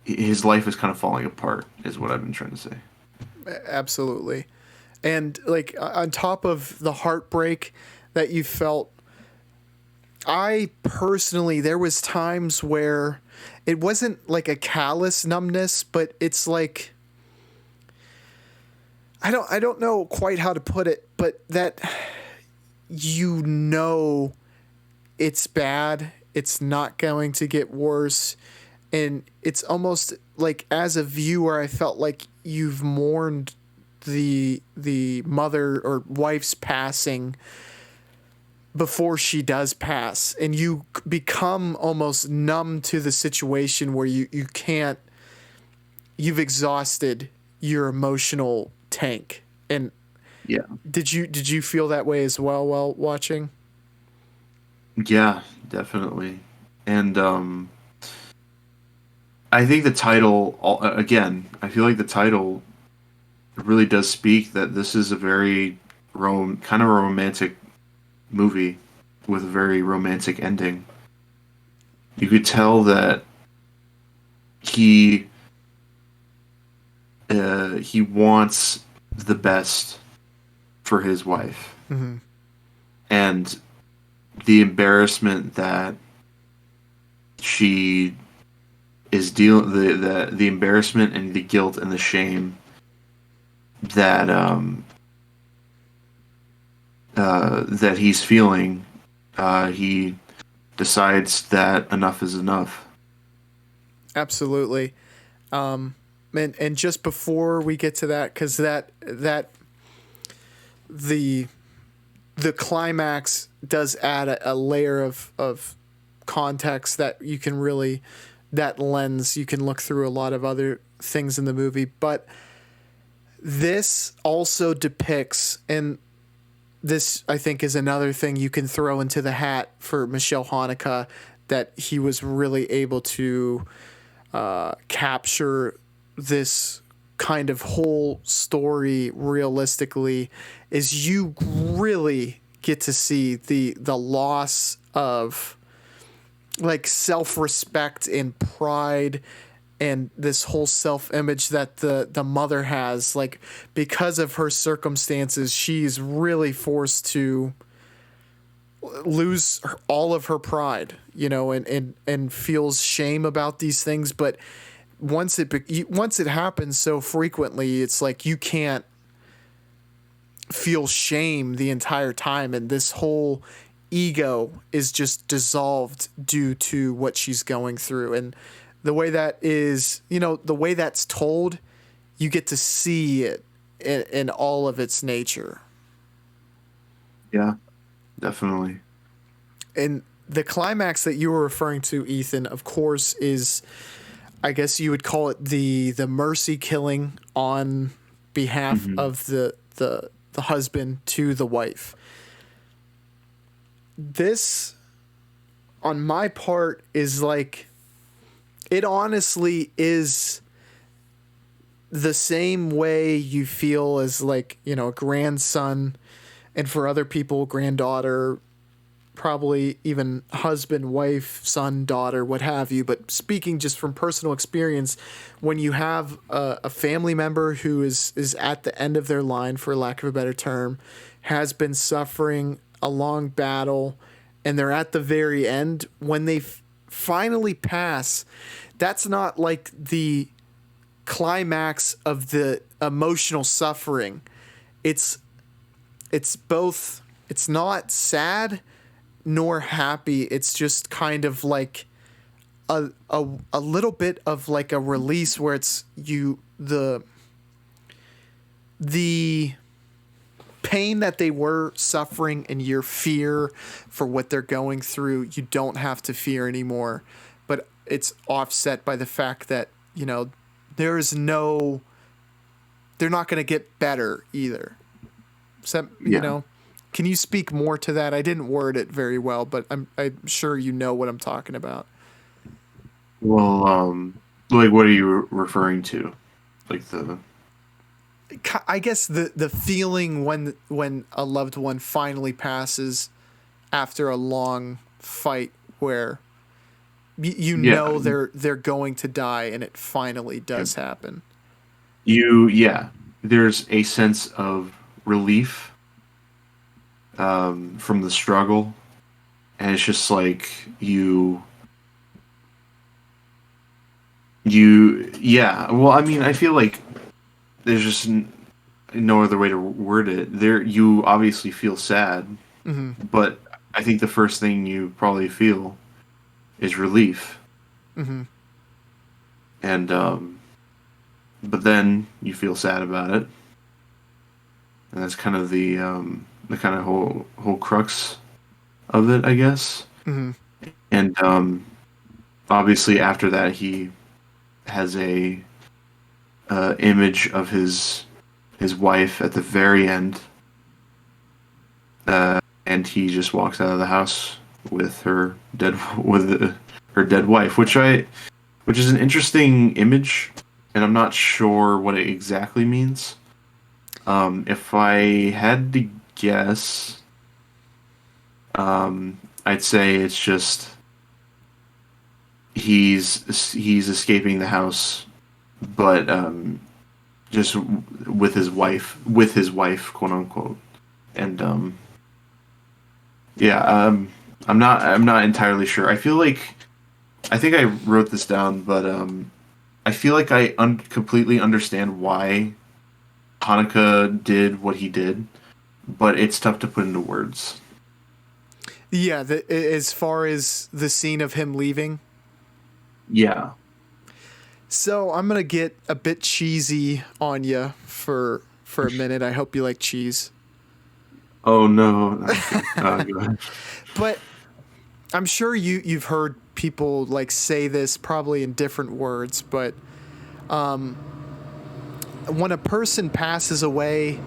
his life is kind of falling apart, is what I've been trying to say. Absolutely. And like on top of the heartbreak that you felt, I personally, there was times where it wasn't like a callous numbness, but it's like, I don't know quite how to put it, but that you know it's bad, it's not going to get worse, and it's almost like as a viewer I felt like you've mourned the mother or wife's passing before she does pass, and you become almost numb to the situation where you can't, you've exhausted your emotional tank. And Yeah. did you feel that way as well while watching? Yeah, definitely. And I think the title, again, I feel like the title really does speak that this is a very kind of a romantic movie with a very romantic ending. You could tell that he he wants the best for his wife, Mm-hmm. and the embarrassment that she is dealing, the embarrassment and the guilt and the shame that that he's feeling, he decides that enough is enough. Absolutely. And just before we get to that, because that the climax does add a layer of context that you can really, that lens, you can look through a lot of other things in the movie, but this also depicts, and this I think is another thing you can throw into the hat for Michael Haneke, that he was really able to capture this kind of whole story realistically, is you really get to see the loss of like self-respect and pride and this whole self-image that the mother has, like because of her circumstances she's really forced to lose all of her pride, and feels shame about these things. But once it happens so frequently, it's like you can't feel shame the entire time, and this whole ego is just dissolved due to what she's going through. And the way that is, the way that's told, you get to see it in all of its nature. Yeah, definitely. And the climax that you were referring to, Ethan, of course, is, I guess you would call it the mercy killing on behalf Hmm. of the husband to the wife. This, on my part, is like, it honestly is the same way you feel as like, a grandson, and for other people, granddaughter, probably even husband, wife, son, daughter, what have you. But speaking just from personal experience, when you have a family member who is at the end of their line, for lack of a better term, has been suffering a long battle, and they're at the very end, when they finally pass, that's not like the climax of the emotional suffering. It's both, it's not sad nor happy. It's just kind of like a little bit of like a release where it's the pain that they were suffering and your fear for what they're going through, you don't have to fear anymore. But it's offset by the fact that, they're not going to get better either. So, can you speak more to that? I didn't word it very well, but I'm sure you know what I'm talking about. Well, like, what are you referring to? Like I guess the feeling when a loved one finally passes after a long fight where they're going to die and it finally does happen. There's a sense of relief from the struggle, and it's just like well, I mean, I feel like there's just no other way to word it. You obviously feel sad, but I think the first thing you probably feel is relief. And but then you feel sad about it, and that's kind of the kind of whole crux of it, I guess. And obviously after that, he has a image of his wife at the very end, and he just walks out of the house with her dead wife, which is an interesting image, and I'm not sure what it exactly means. If I had to guess, I'd say it's just he's escaping the house, but just with his wife, quote unquote. And I'm not entirely sure. I think I wrote this down, but I feel like I completely understand why Haneke did what he did, but it's tough to put into words. Yeah, as far as the scene of him leaving. Yeah. So I'm gonna get a bit cheesy on you for a minute. I hope you like cheese. Oh no. Go ahead. But I'm sure you've heard people like say this probably in different words, but when a person passes away,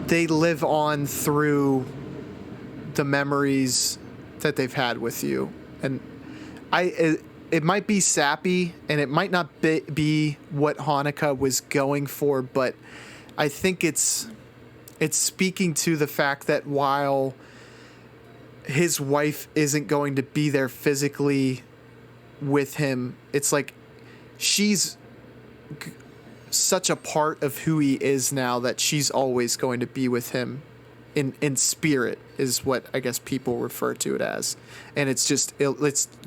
they live on through the memories that they've had with you. And it might be sappy and it might not be what Haneke was going for, but I think it's speaking to the fact that while his wife isn't going to be there physically with him, it's like she's such a part of who he is now that she's always going to be with him in spirit, is what I guess people refer to it as. And it's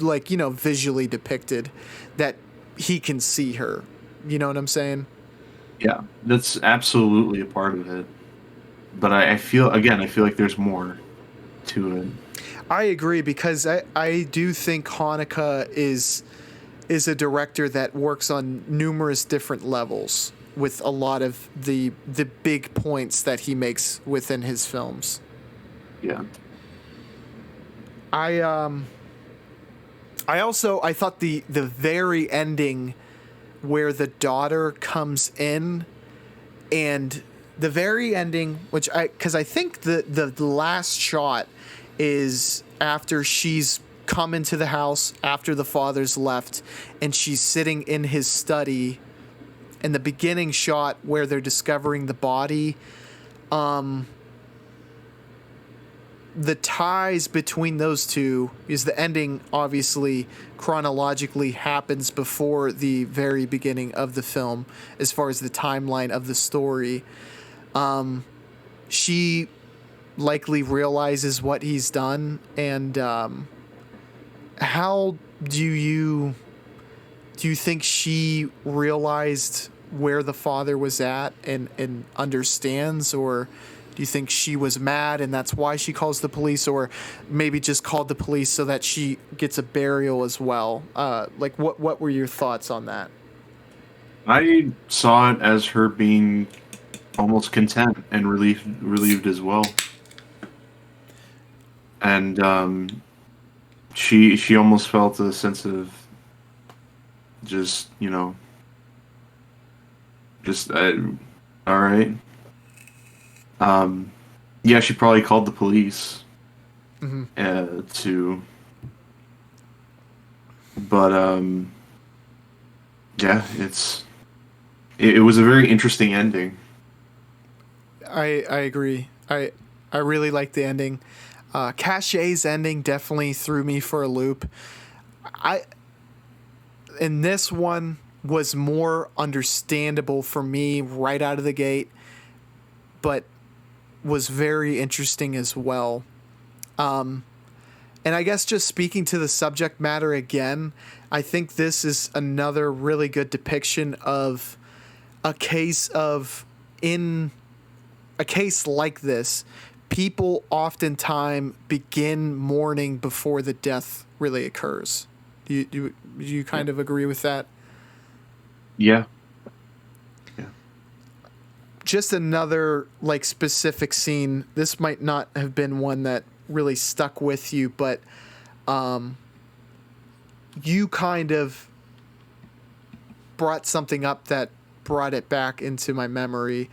like, visually depicted that he can see her. You know what I'm saying? Yeah, that's absolutely a part of it. But I feel like there's more to it. I agree, because I do think Haneke is a director that works on numerous different levels with a lot of the big points that he makes within his films. Yeah. I thought the very ending where the daughter comes in, and the very ending, because I think the last shot is after she's come into the house after the father's left, and she's sitting in his study, and the beginning shot where they're discovering the body, the ties between those two is the ending obviously chronologically happens before the very beginning of the film as far as the timeline of the story. She likely realizes what he's done, and how do you think she realized where the father was at and understands, or do Do you think she was mad and that's why she calls the police, or maybe just called the police so that she gets a burial as well? Like, what were your thoughts on that? I saw it as her being almost content and relieved as well. And she almost felt a sense of just, just all right. Yeah, she probably called the police Mm-hmm. to, but yeah, it was a very interesting ending. I agree. I really like the ending. Cachet's ending definitely threw me for a loop. I and this one was more understandable for me right out of the gate, but was very interesting as well. And I guess just speaking to the subject matter again, I think this is another really good depiction of a case of in a case like this, people oftentimes begin mourning before the death really occurs. Do you kind of agree with that? Yeah. Yeah. Just another like specific scene. This might not have been one that really stuck with you, but you kind of brought something up that brought it back into my memory.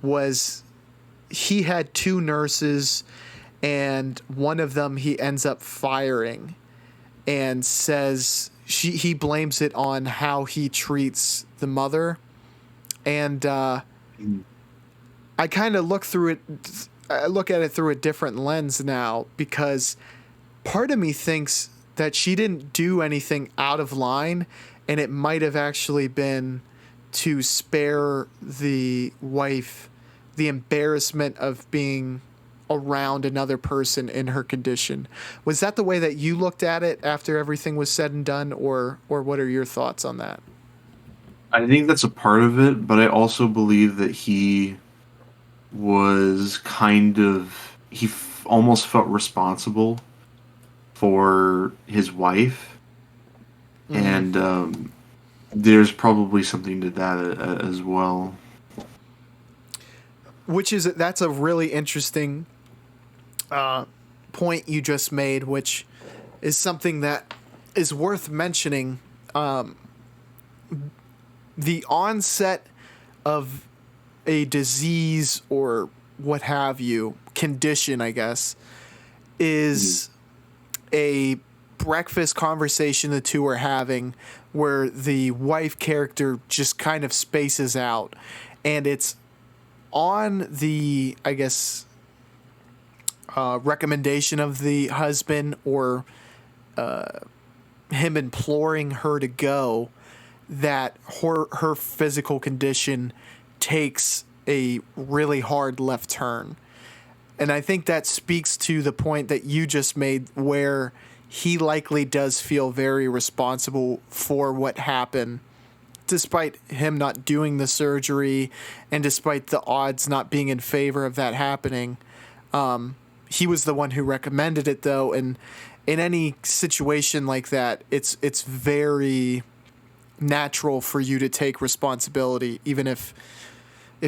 Was he had two nurses, and one of them he ends up firing, and says he blames it on how he treats the mother, and Mm. I kind of look through it. I look at it through a different lens now, because part of me thinks that she didn't do anything out of line, and it might have actually been to spare the wife the embarrassment of being around another person in her condition. Was that the way that you looked at it after everything was said and done, or what are your thoughts on that? I think that's a part of it, but I also believe that he was almost felt responsible for his wife, Mm. and there's probably something to that as well. Which is that's a really interesting point you just made, which is something that is worth mentioning. The onset of a disease or what have you, condition, I guess, Mm. is a breakfast conversation the two are having, where the wife character just kind of spaces out, and it's on the, I guess, recommendation of the husband, or him imploring her to go, that her physical condition takes a really hard left turn. And I think that speaks to the point that you just made, where he likely does feel very responsible for what happened, despite him not doing the surgery and despite the odds not being in favor of that happening. He was the one who recommended it, though, and in any situation like that, it's very natural for you to take responsibility, even if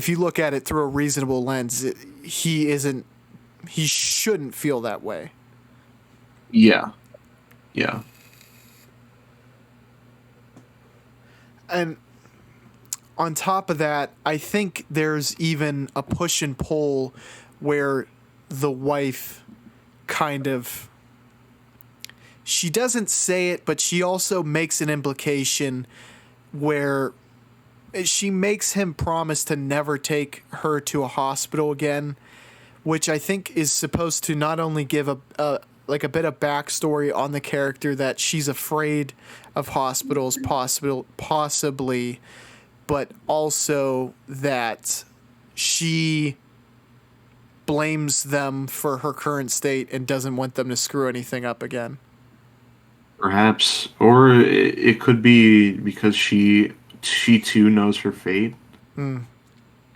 you look at it through a reasonable lens. He shouldn't feel that way. Yeah, yeah. And on top of that, I think there's even a push and pull where the wife kind of, she doesn't say it, but she also makes an implication where she makes him promise to never take her to a hospital again, which I think is supposed to not only give a like a bit of backstory on the character, that she's afraid of hospitals, possibly, but also that she blames them for her current state and doesn't want them to screw anything up again. Perhaps, or it could be because she too knows her fate. Mm.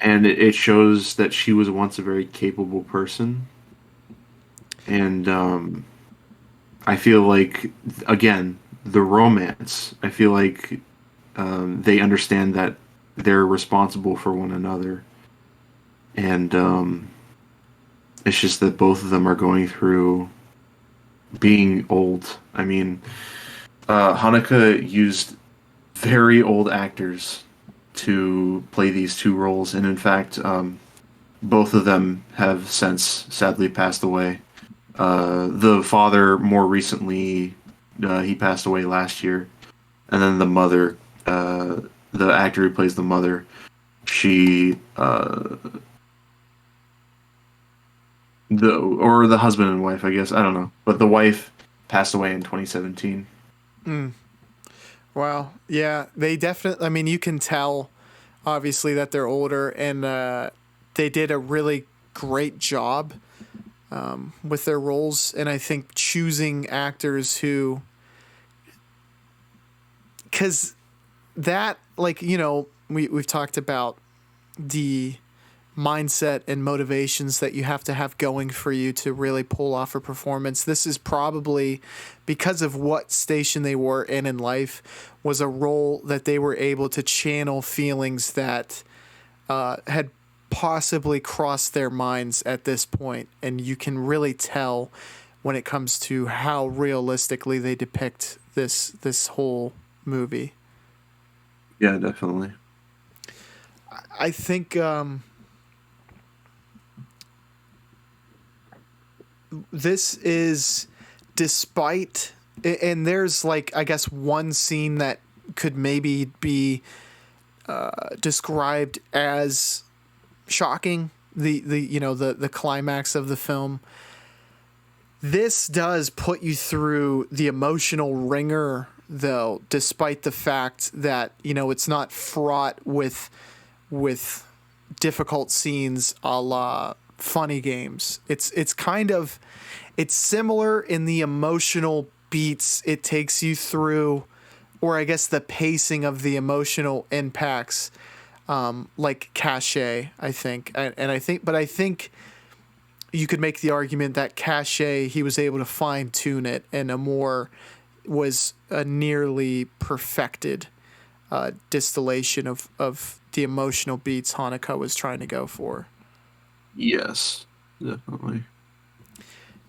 and it shows that she was once a very capable person. And I feel like, again, the romance. I feel like they understand that they're responsible for one another, and it's just that both of them are going through being old. I mean, Haneke used very old actors to play these two roles, and in fact, both of them have since sadly passed away. The father, more recently, he passed away last year, and then the mother, the actor who plays the mother, she, the husband and wife, I guess, I don't know, but the wife passed away in 2017. Mm. Wow. Yeah, they definitely. I mean, you can tell, obviously, that they're older, and they did a really great job with their roles. And I think choosing actors who, because that, like, we've talked about the mindset and motivations that you have to have going for you to really pull off a performance. This is probably, because of what station they were in life, was a role that they were able to channel feelings that had possibly crossed their minds at this point. And you can really tell when it comes to how realistically they depict this whole movie. Yeah, definitely. I think this is, despite, and there's, like, I guess one scene that could maybe be described as shocking, the climax of the film. This does put you through the emotional ringer, though, despite the fact that it's not fraught with difficult scenes a la Funny Games. It's kind of, it's similar in the emotional beats it takes you through, or I guess the pacing of the emotional impacts, like Cachet, I think. And I think you could make the argument that Cachet, he was able to fine tune it, and Amour was a nearly perfected distillation of the emotional beats Haneke was trying to go for. Yes, definitely.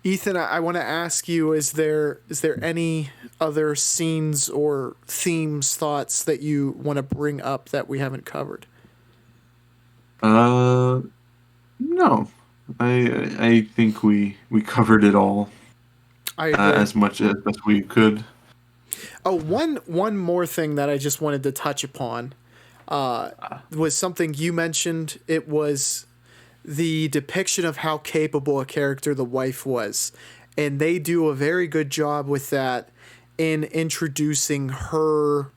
Ethan, I want to ask you: is there any other scenes or themes, thoughts that you want to bring up that we haven't covered? No, I think we covered it all I agree. as much as we could. Oh, one more thing that I just wanted to touch upon was something you mentioned. It was the depiction of how capable a character the wife was. And they do a very good job with that in introducing her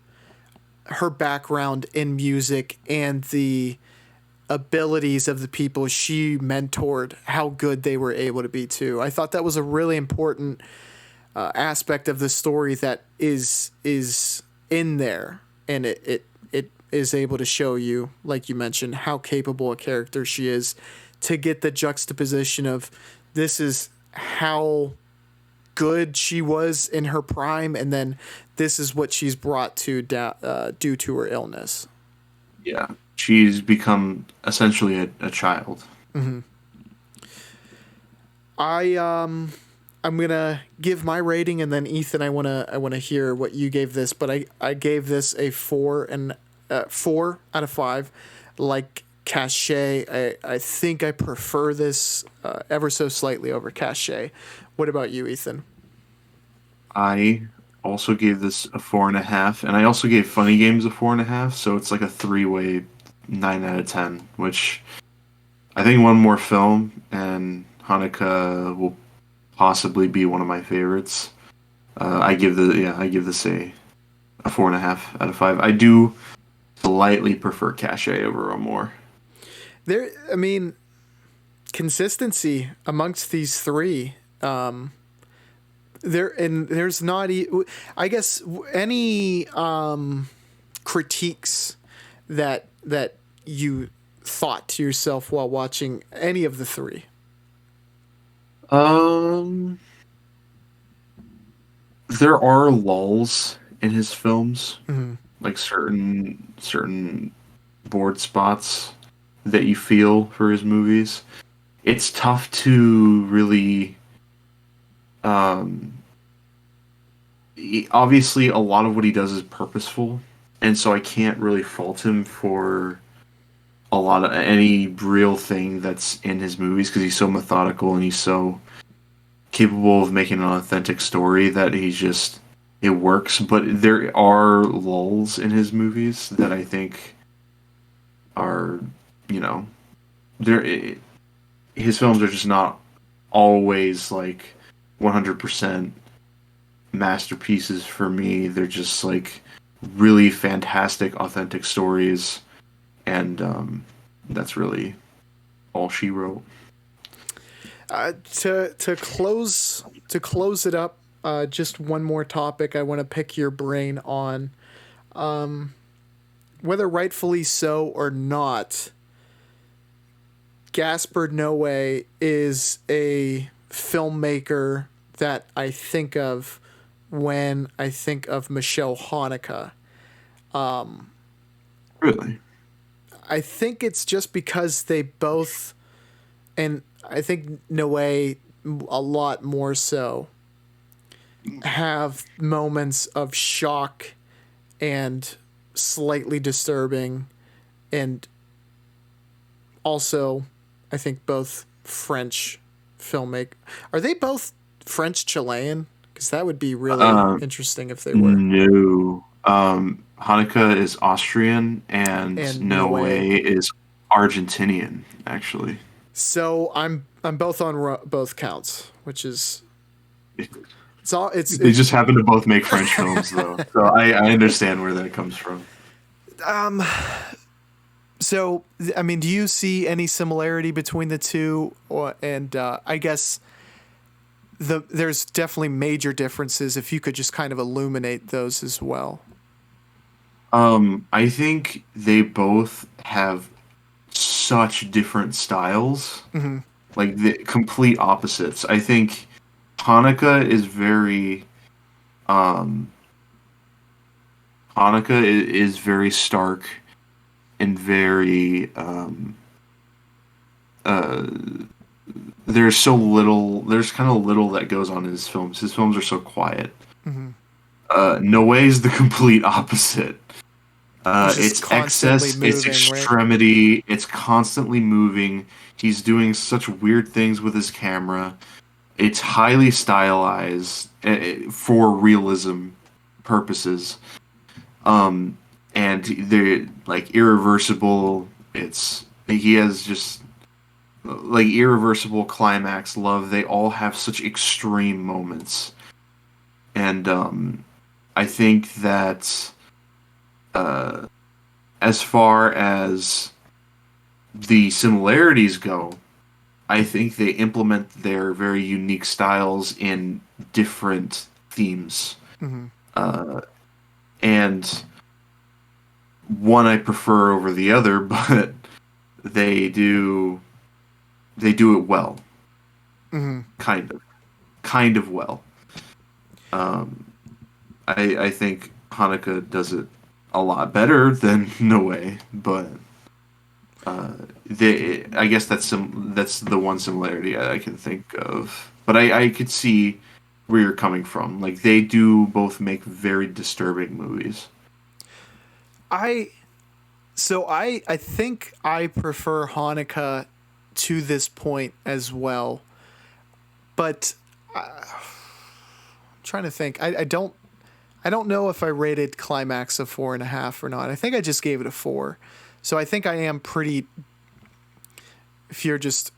background in music and the abilities of the people she mentored, how good they were able to be too. I thought that was a really important aspect of the story that is in there, and it is able to show you, like you mentioned, how capable a character she is, to get the juxtaposition of this is how good she was in her prime, and then this is what she's brought to due to her illness. Yeah, she's become essentially a child. Mm-hmm. I'm gonna give my rating, and then Ethan, I wanna hear what you gave this. But I gave this a 4 out of 5. Like Cachet, I think I prefer this ever so slightly over Cachet. What about you, Ethan? I also gave this a 4.5, and I also gave Funny Games a 4.5. So it's like a three-way 9 out of 10. Which I think one more film, and Hanukkah will possibly be one of my favorites. I give this a 4.5 out of 5. I do slightly prefer Cachet over Amour. I mean, consistency amongst these three. There's not, I guess, any critiques that you thought to yourself while watching any of the three? Um, there are lulls in his films, Mm-hmm. like certain bored spots that you feel for his movies. It's tough to really um obviously a lot of what he does is purposeful, and so I can't really fault him for a lot of any real thing that's in his movies because he's so methodical and he's so capable of making an authentic story that it works. But there are lulls in his movies that I think are, you know, there his films are just not always like 100% masterpieces for me. They're just like really fantastic, authentic stories, and that's really all she wrote. To close it up, just one more topic I want to pick your brain on, whether rightfully so or not. Gaspar Noé is a filmmaker that I think of when I think of Michelle Haneke. Really? I think it's just because they both, and I think Noé a lot more so, have moments of shock and slightly disturbing, and also I think both French filmmaker. Are they both French Chilean? Because that would be really interesting if they were. No. Hanukkah is Austrian and And Noé. Noé is Argentinian, actually. So I'm both on both counts, which is it's all They just happen to both make French films, though. So I understand where that comes from. So I mean, do you see any similarity between the two? And I guess there's definitely major differences. If you could just kind of illuminate those as well. I think they both have such different styles, like the complete opposites. I think Hanukkah is very, um, Hanukkah is very stark and very, uh, there's so little, there's kind of little that goes on in his films. His films are so quiet. Noé is the complete opposite. It's excess, moving, it's extremity, right? It's constantly moving. He's doing such weird things with his camera. It's highly stylized for realism purposes. And they're like irreversible. He has just like irreversible climax, love. They all have such extreme moments. And I think that as far as the similarities go, I think they implement their very unique styles in different themes. And one I prefer over the other, but they do it well. Kind of well. I think Hanukkah does it a lot better than Noé, but I guess that's the one similarity I can think of. But I could see where you're coming from. Like they do both make very disturbing movies. I think I prefer Hanukkah to this point as well, but I'm trying to think. I don't know if I rated Climax a 4.5 or not. I think I just gave it a 4. So I think I am pretty. If you're just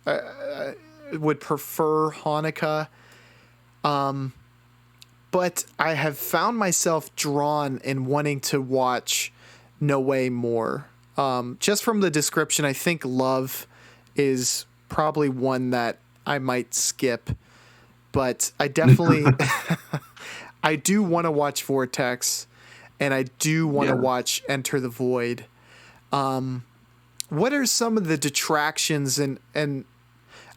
would prefer Hanukkah, but I have found myself drawn in wanting to watch Noé more. Just from the description, I think Love is probably one that I might skip, but I definitely I do want to watch Vortex, and I do want to watch Enter the Void. what are some of the detractions, and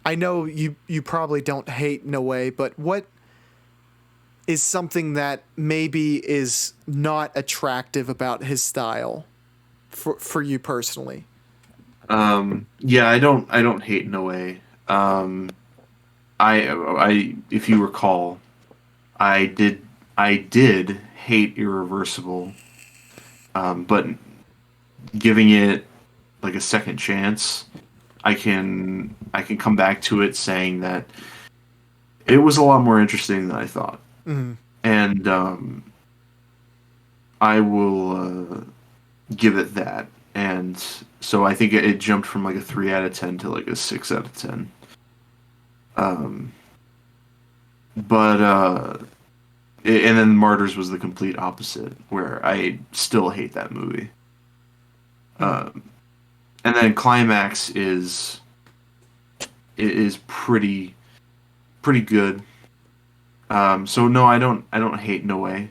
I know you probably don't hate No Way, but what is something that maybe is not attractive about his style for you personally? Yeah, I don't hate No Way. If you recall, I did I did hate Irreversible, but giving it like a second chance, I can come back to it saying that it was a lot more interesting than I thought, Mm. and I will give it that. And so I think it jumped from like a 3 out of 10 to like a 6 out of 10. Um, but and then Martyrs was the complete opposite, where I still hate that movie. Mm. Um, and then Climax is pretty good. So no, I don't hate No Way.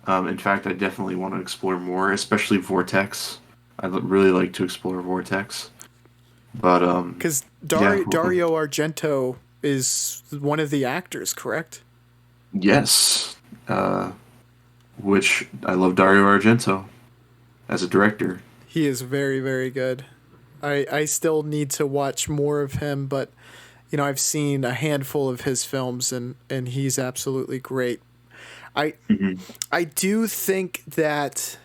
In fact, I definitely want to explore more, especially Vortex. Really like to explore Vortex. But Because yeah, Dario Argento is one of the actors, correct? yes. Which I love Dario Argento as a director. He is very, very good. I still need to watch more of him, but I've seen a handful of his films, and he's absolutely great. I Hmm. I do think that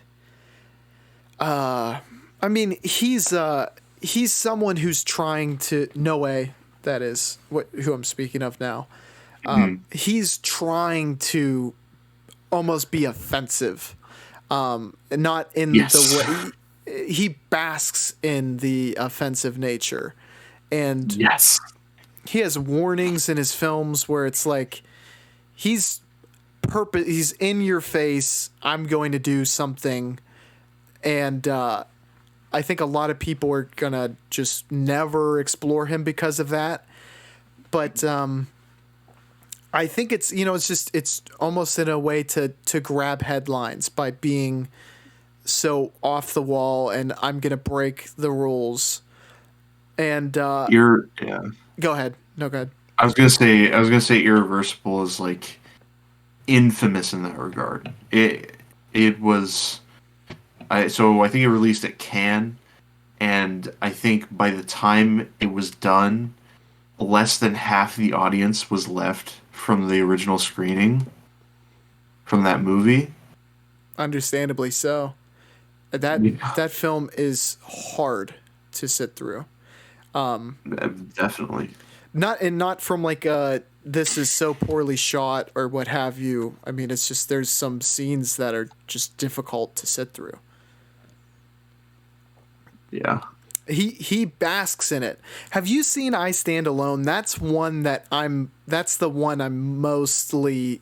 I mean he's someone who's trying to No Way, that is who I'm speaking of now. Hmm. He's trying to almost be offensive, not in the Yes. way he basks in the offensive nature, and Yes. he has warnings in his films where it's like he's he's in your face. I'm going to do something, and I think a lot of people are gonna just never explore him because of that. But I think it's almost in a way to grab headlines by being so off the wall, and I'm gonna break the rules. And Yeah. go ahead. No, go ahead. I was gonna say Irreversible is like infamous in that regard. It was I think it released at Cannes, and I think by the time it was done, less than half the audience was left from the original screening from that movie. Understandably so. Yeah, That film is hard to sit through. definitely. Not from like this is so poorly shot or what have you. I mean, it's just there's some scenes that are just difficult to sit through. Yeah. He basks in it. Have you seen I Stand Alone? That's the one I'm mostly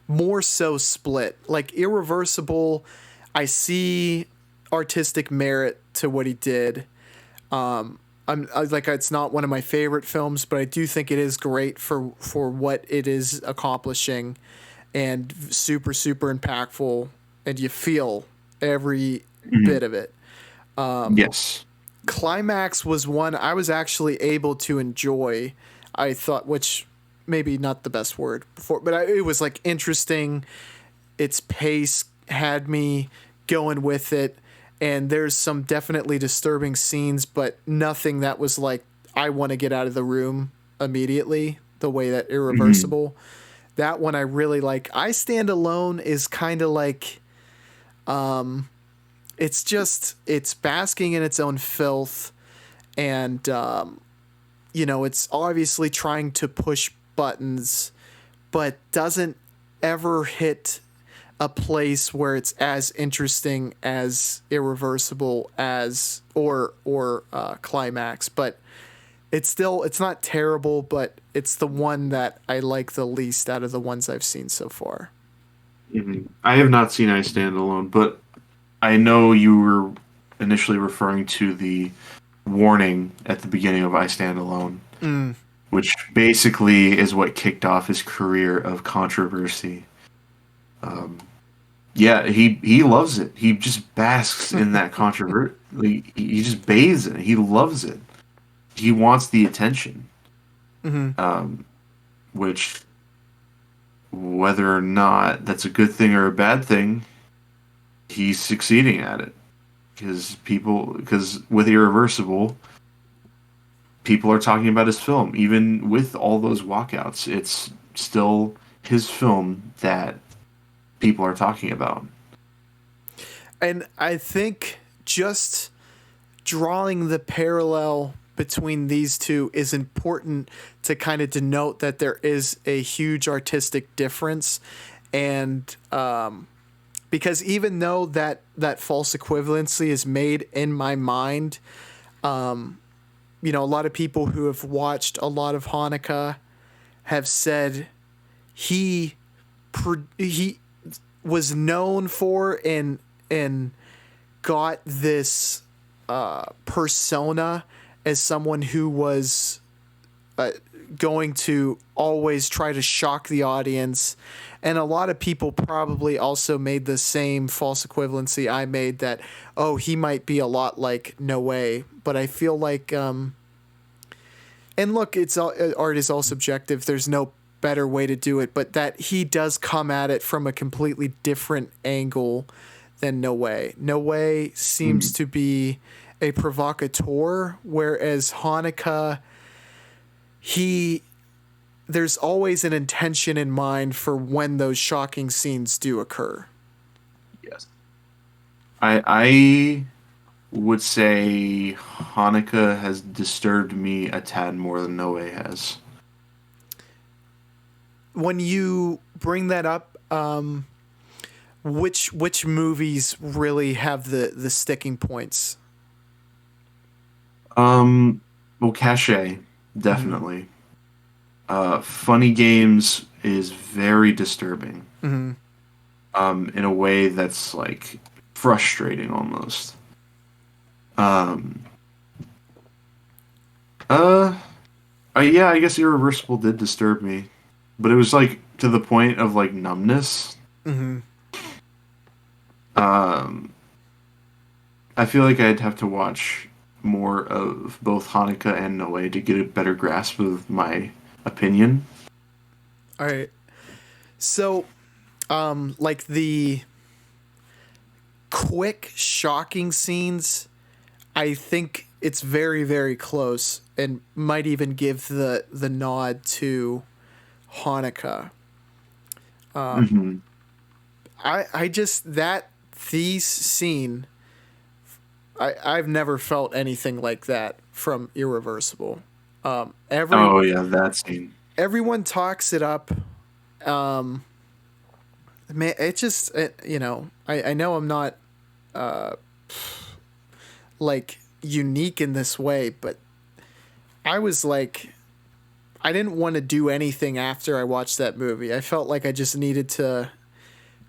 more so split. Like Irreversible, I see artistic merit to what he did. Like it's not one of my favorite films, but I do think it is great for what it is accomplishing, and super super impactful, and you feel every Mhm. bit of it. Yes. Climax was one I was actually able to enjoy. I thought, which maybe not the best word before, but it was like interesting. Its pace had me going with it, and there's some definitely disturbing scenes, but nothing that was like I want to get out of the room immediately. The way that Hmm. Irreversible, that one I really like. I Stand Alone is kind of like it's basking in its own filth, and it's obviously trying to push buttons, but doesn't ever hit a place where it's as interesting as Irreversible as or Climax. But it's not terrible, but it's the one that I like the least out of the ones I've seen so far. Hmm. I have not seen I Stand Alone, but I know you were initially referring to the warning at the beginning of I Stand Alone, Mm. which basically is what kicked off his career of controversy. Um, yeah, he loves it. He just basks in that controversy. Like, he just bathes in it. He loves it. He wants the attention. Mm-hmm. Um, which, whether or not that's a good thing or a bad thing, he's succeeding at it. Because with Irreversible, people are talking about his film. Even with all those walkouts, it's still his film that people are talking about. And I think just drawing the parallel between these two is important to kind of denote that there is a huge artistic difference. And because even though that false equivalency is made in my mind, a lot of people who have watched a lot of Haneke have said he was known for and got this persona as someone who was going to always try to shock the audience. And a lot of people probably also made the same false equivalency I made, that, oh, he might be a lot like Noé. But I feel like, and look, art is all subjective. There's no better way to do it, but that he does come at it from a completely different angle than Noé. Noé seems to be a provocateur, whereas Haneke, there's always an intention in mind for when those shocking scenes do occur. Yes. I would say Haneke has disturbed me a tad more than Noé has. When you bring that up, which movies really have the sticking points? Well, Cachet, definitely. Funny Games is very disturbing. Mm-hmm. In a way that's like frustrating almost. Yeah, I guess Irreversible did disturb me, but it was like to the point of like numbness. Mm-hmm. I feel like I'd have to watch more of both Haneke and Noé to get a better grasp of my opinion. All right. So, like the quick, shocking scenes, I think it's very, very close, and might even give the nod to Haneke. I just, that Thies scene, I've never felt anything like that from Irreversible. Oh yeah, that scene. Everyone talks it up. Man, it just, I know I'm not like unique in this way, but I was like, I didn't want to do anything after I watched that movie. I felt like I just needed to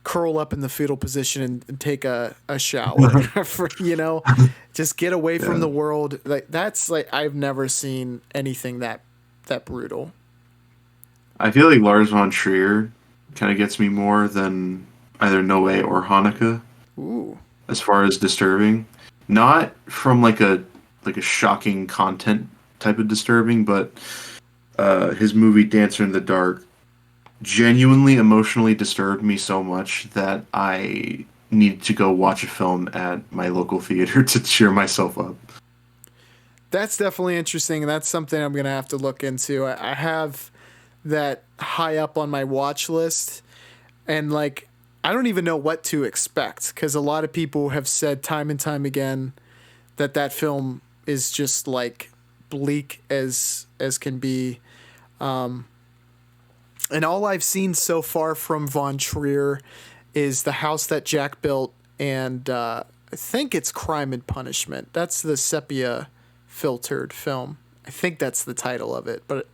curl up in the fetal position and take a shower for, just get away from the world. Like, that's like, I've never seen anything that brutal. I feel like Lars von Trier kind of gets me more than either Noé or Haneke. Ooh. As far as disturbing, not from like a shocking content type of disturbing, but his movie Dancer in the Dark genuinely emotionally disturbed me so much that I needed to go watch a film at my local theater to cheer myself up. That's definitely interesting, and that's something I'm gonna have to look into. I have that high up on my watch list, and like, I don't even know what to expect, because a lot of people have said time and time again that film is just like bleak as can be. And all I've seen so far from Von Trier is The House That Jack Built, and I think it's Crime and Punishment. That's the sepia filtered film. I think that's the title of it, but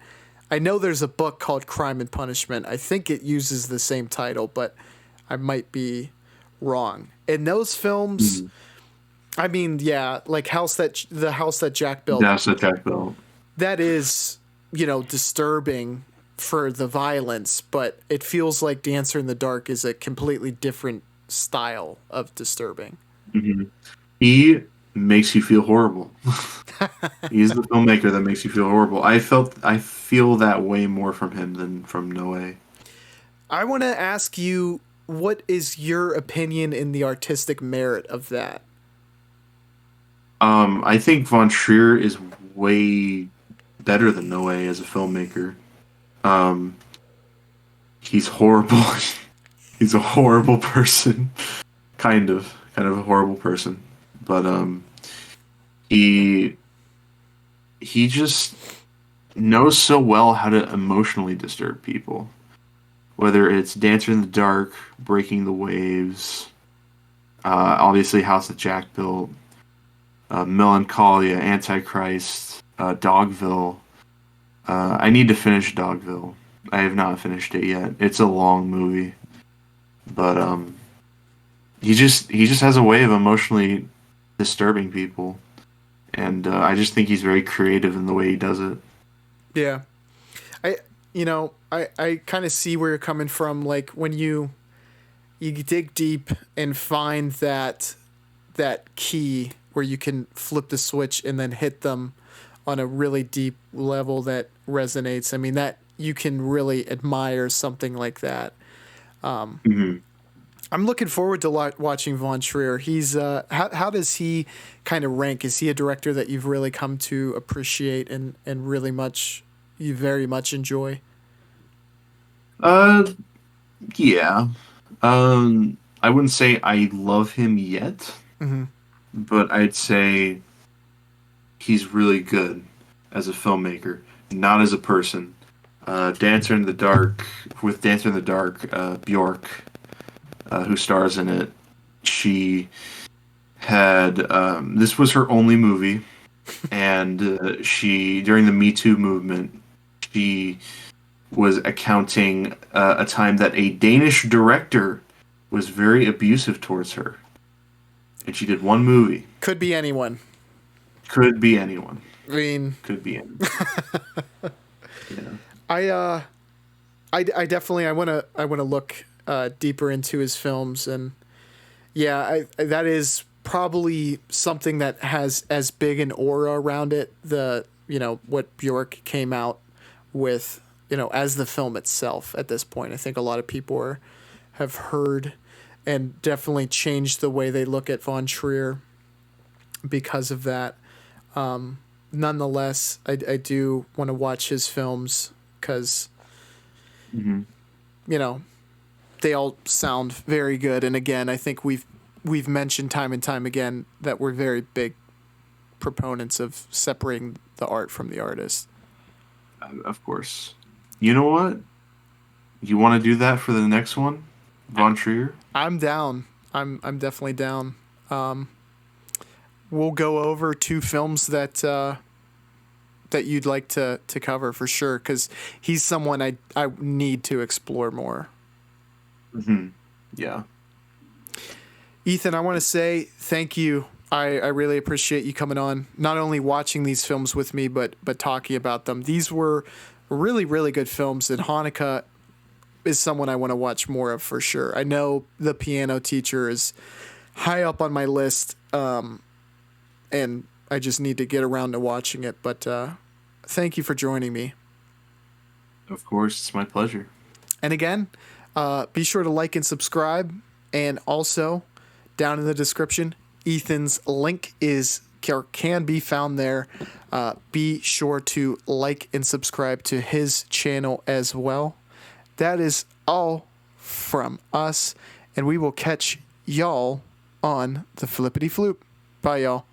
I know there's a book called Crime and Punishment. I think it uses the same title, but I might be wrong. In those films, I mean, yeah, like The House That Jack Built. The House That Jack Built. That is, disturbing for the violence, but it feels like Dancer in the Dark is a completely different style of disturbing. Hmm. He makes you feel horrible. He's the filmmaker that makes you feel horrible. I feel that way more from him than from Noé. I want to ask you, what is your opinion in the artistic merit of that? I think Von Trier is way better than Noé as a filmmaker. Um, he's horrible. He's a horrible person, kind of a horrible person. But he he just knows so well how to emotionally disturb people. Whether it's Dancer in the Dark, Breaking the Waves, obviously House that Jack built, Melancholia, Antichrist, Dogville. I need to finish Dogville. I have not finished it yet. It's a long movie, but he just has a way of emotionally disturbing people, and I just think he's very creative in the way he does it. Yeah. I kind of see where you're coming from. Like when you dig deep and find that key where you can flip the switch and then hit them on a really deep level that resonates. I mean, that you can really admire something like that. Hmm. I'm looking forward to watching Von Trier. He's how does he kind of rank? Is he a director that you've really come to appreciate and really much you very much enjoy? Uh, yeah. I wouldn't say I love him yet, Mm-hmm. but I'd say he's really good as a filmmaker, not as a person. Dancer in the Dark, with Dancer in the Dark, Bjork, who stars in it, she had this was her only movie, and she during the Me Too movement, she was accounting a time that a Danish director was very abusive towards her, and she did one movie. Could be anyone. Could be anyone. I mean, Could be anyone. Yeah. I definitely I want to look deeper into his films, and yeah, that is probably something that has as big an aura around it. The what Bjork came out with, as the film itself. At this point, I think a lot of people have heard and definitely changed the way they look at Von Trier because of that. Nonetheless, I do want to watch his films because Hmm. they all sound very good. And again, I think we've mentioned time and time again that we're very big proponents of separating the art from the artist. Of course. You know what? You want to do that for the next one, Von Trier? I'm down. I'm definitely down. We'll go over two films that you'd like to cover for sure, because he's someone I need to explore more. Hmm. Yeah. Ethan, I want to say thank you. I really appreciate you coming on, not only watching these films with me, but talking about them. These were really, really good films, and Haneke is someone I want to watch more of for sure. I know The Piano Teacher is high up on my list, and I just need to get around to watching it. But thank you for joining me. Of course, it's my pleasure. And again, be sure to like and subscribe. And also, down in the description, Ethan's link can be found there. Be sure to like and subscribe to his channel as well. That is all from us, and we will catch y'all on the Flippity Floop. Bye, y'all.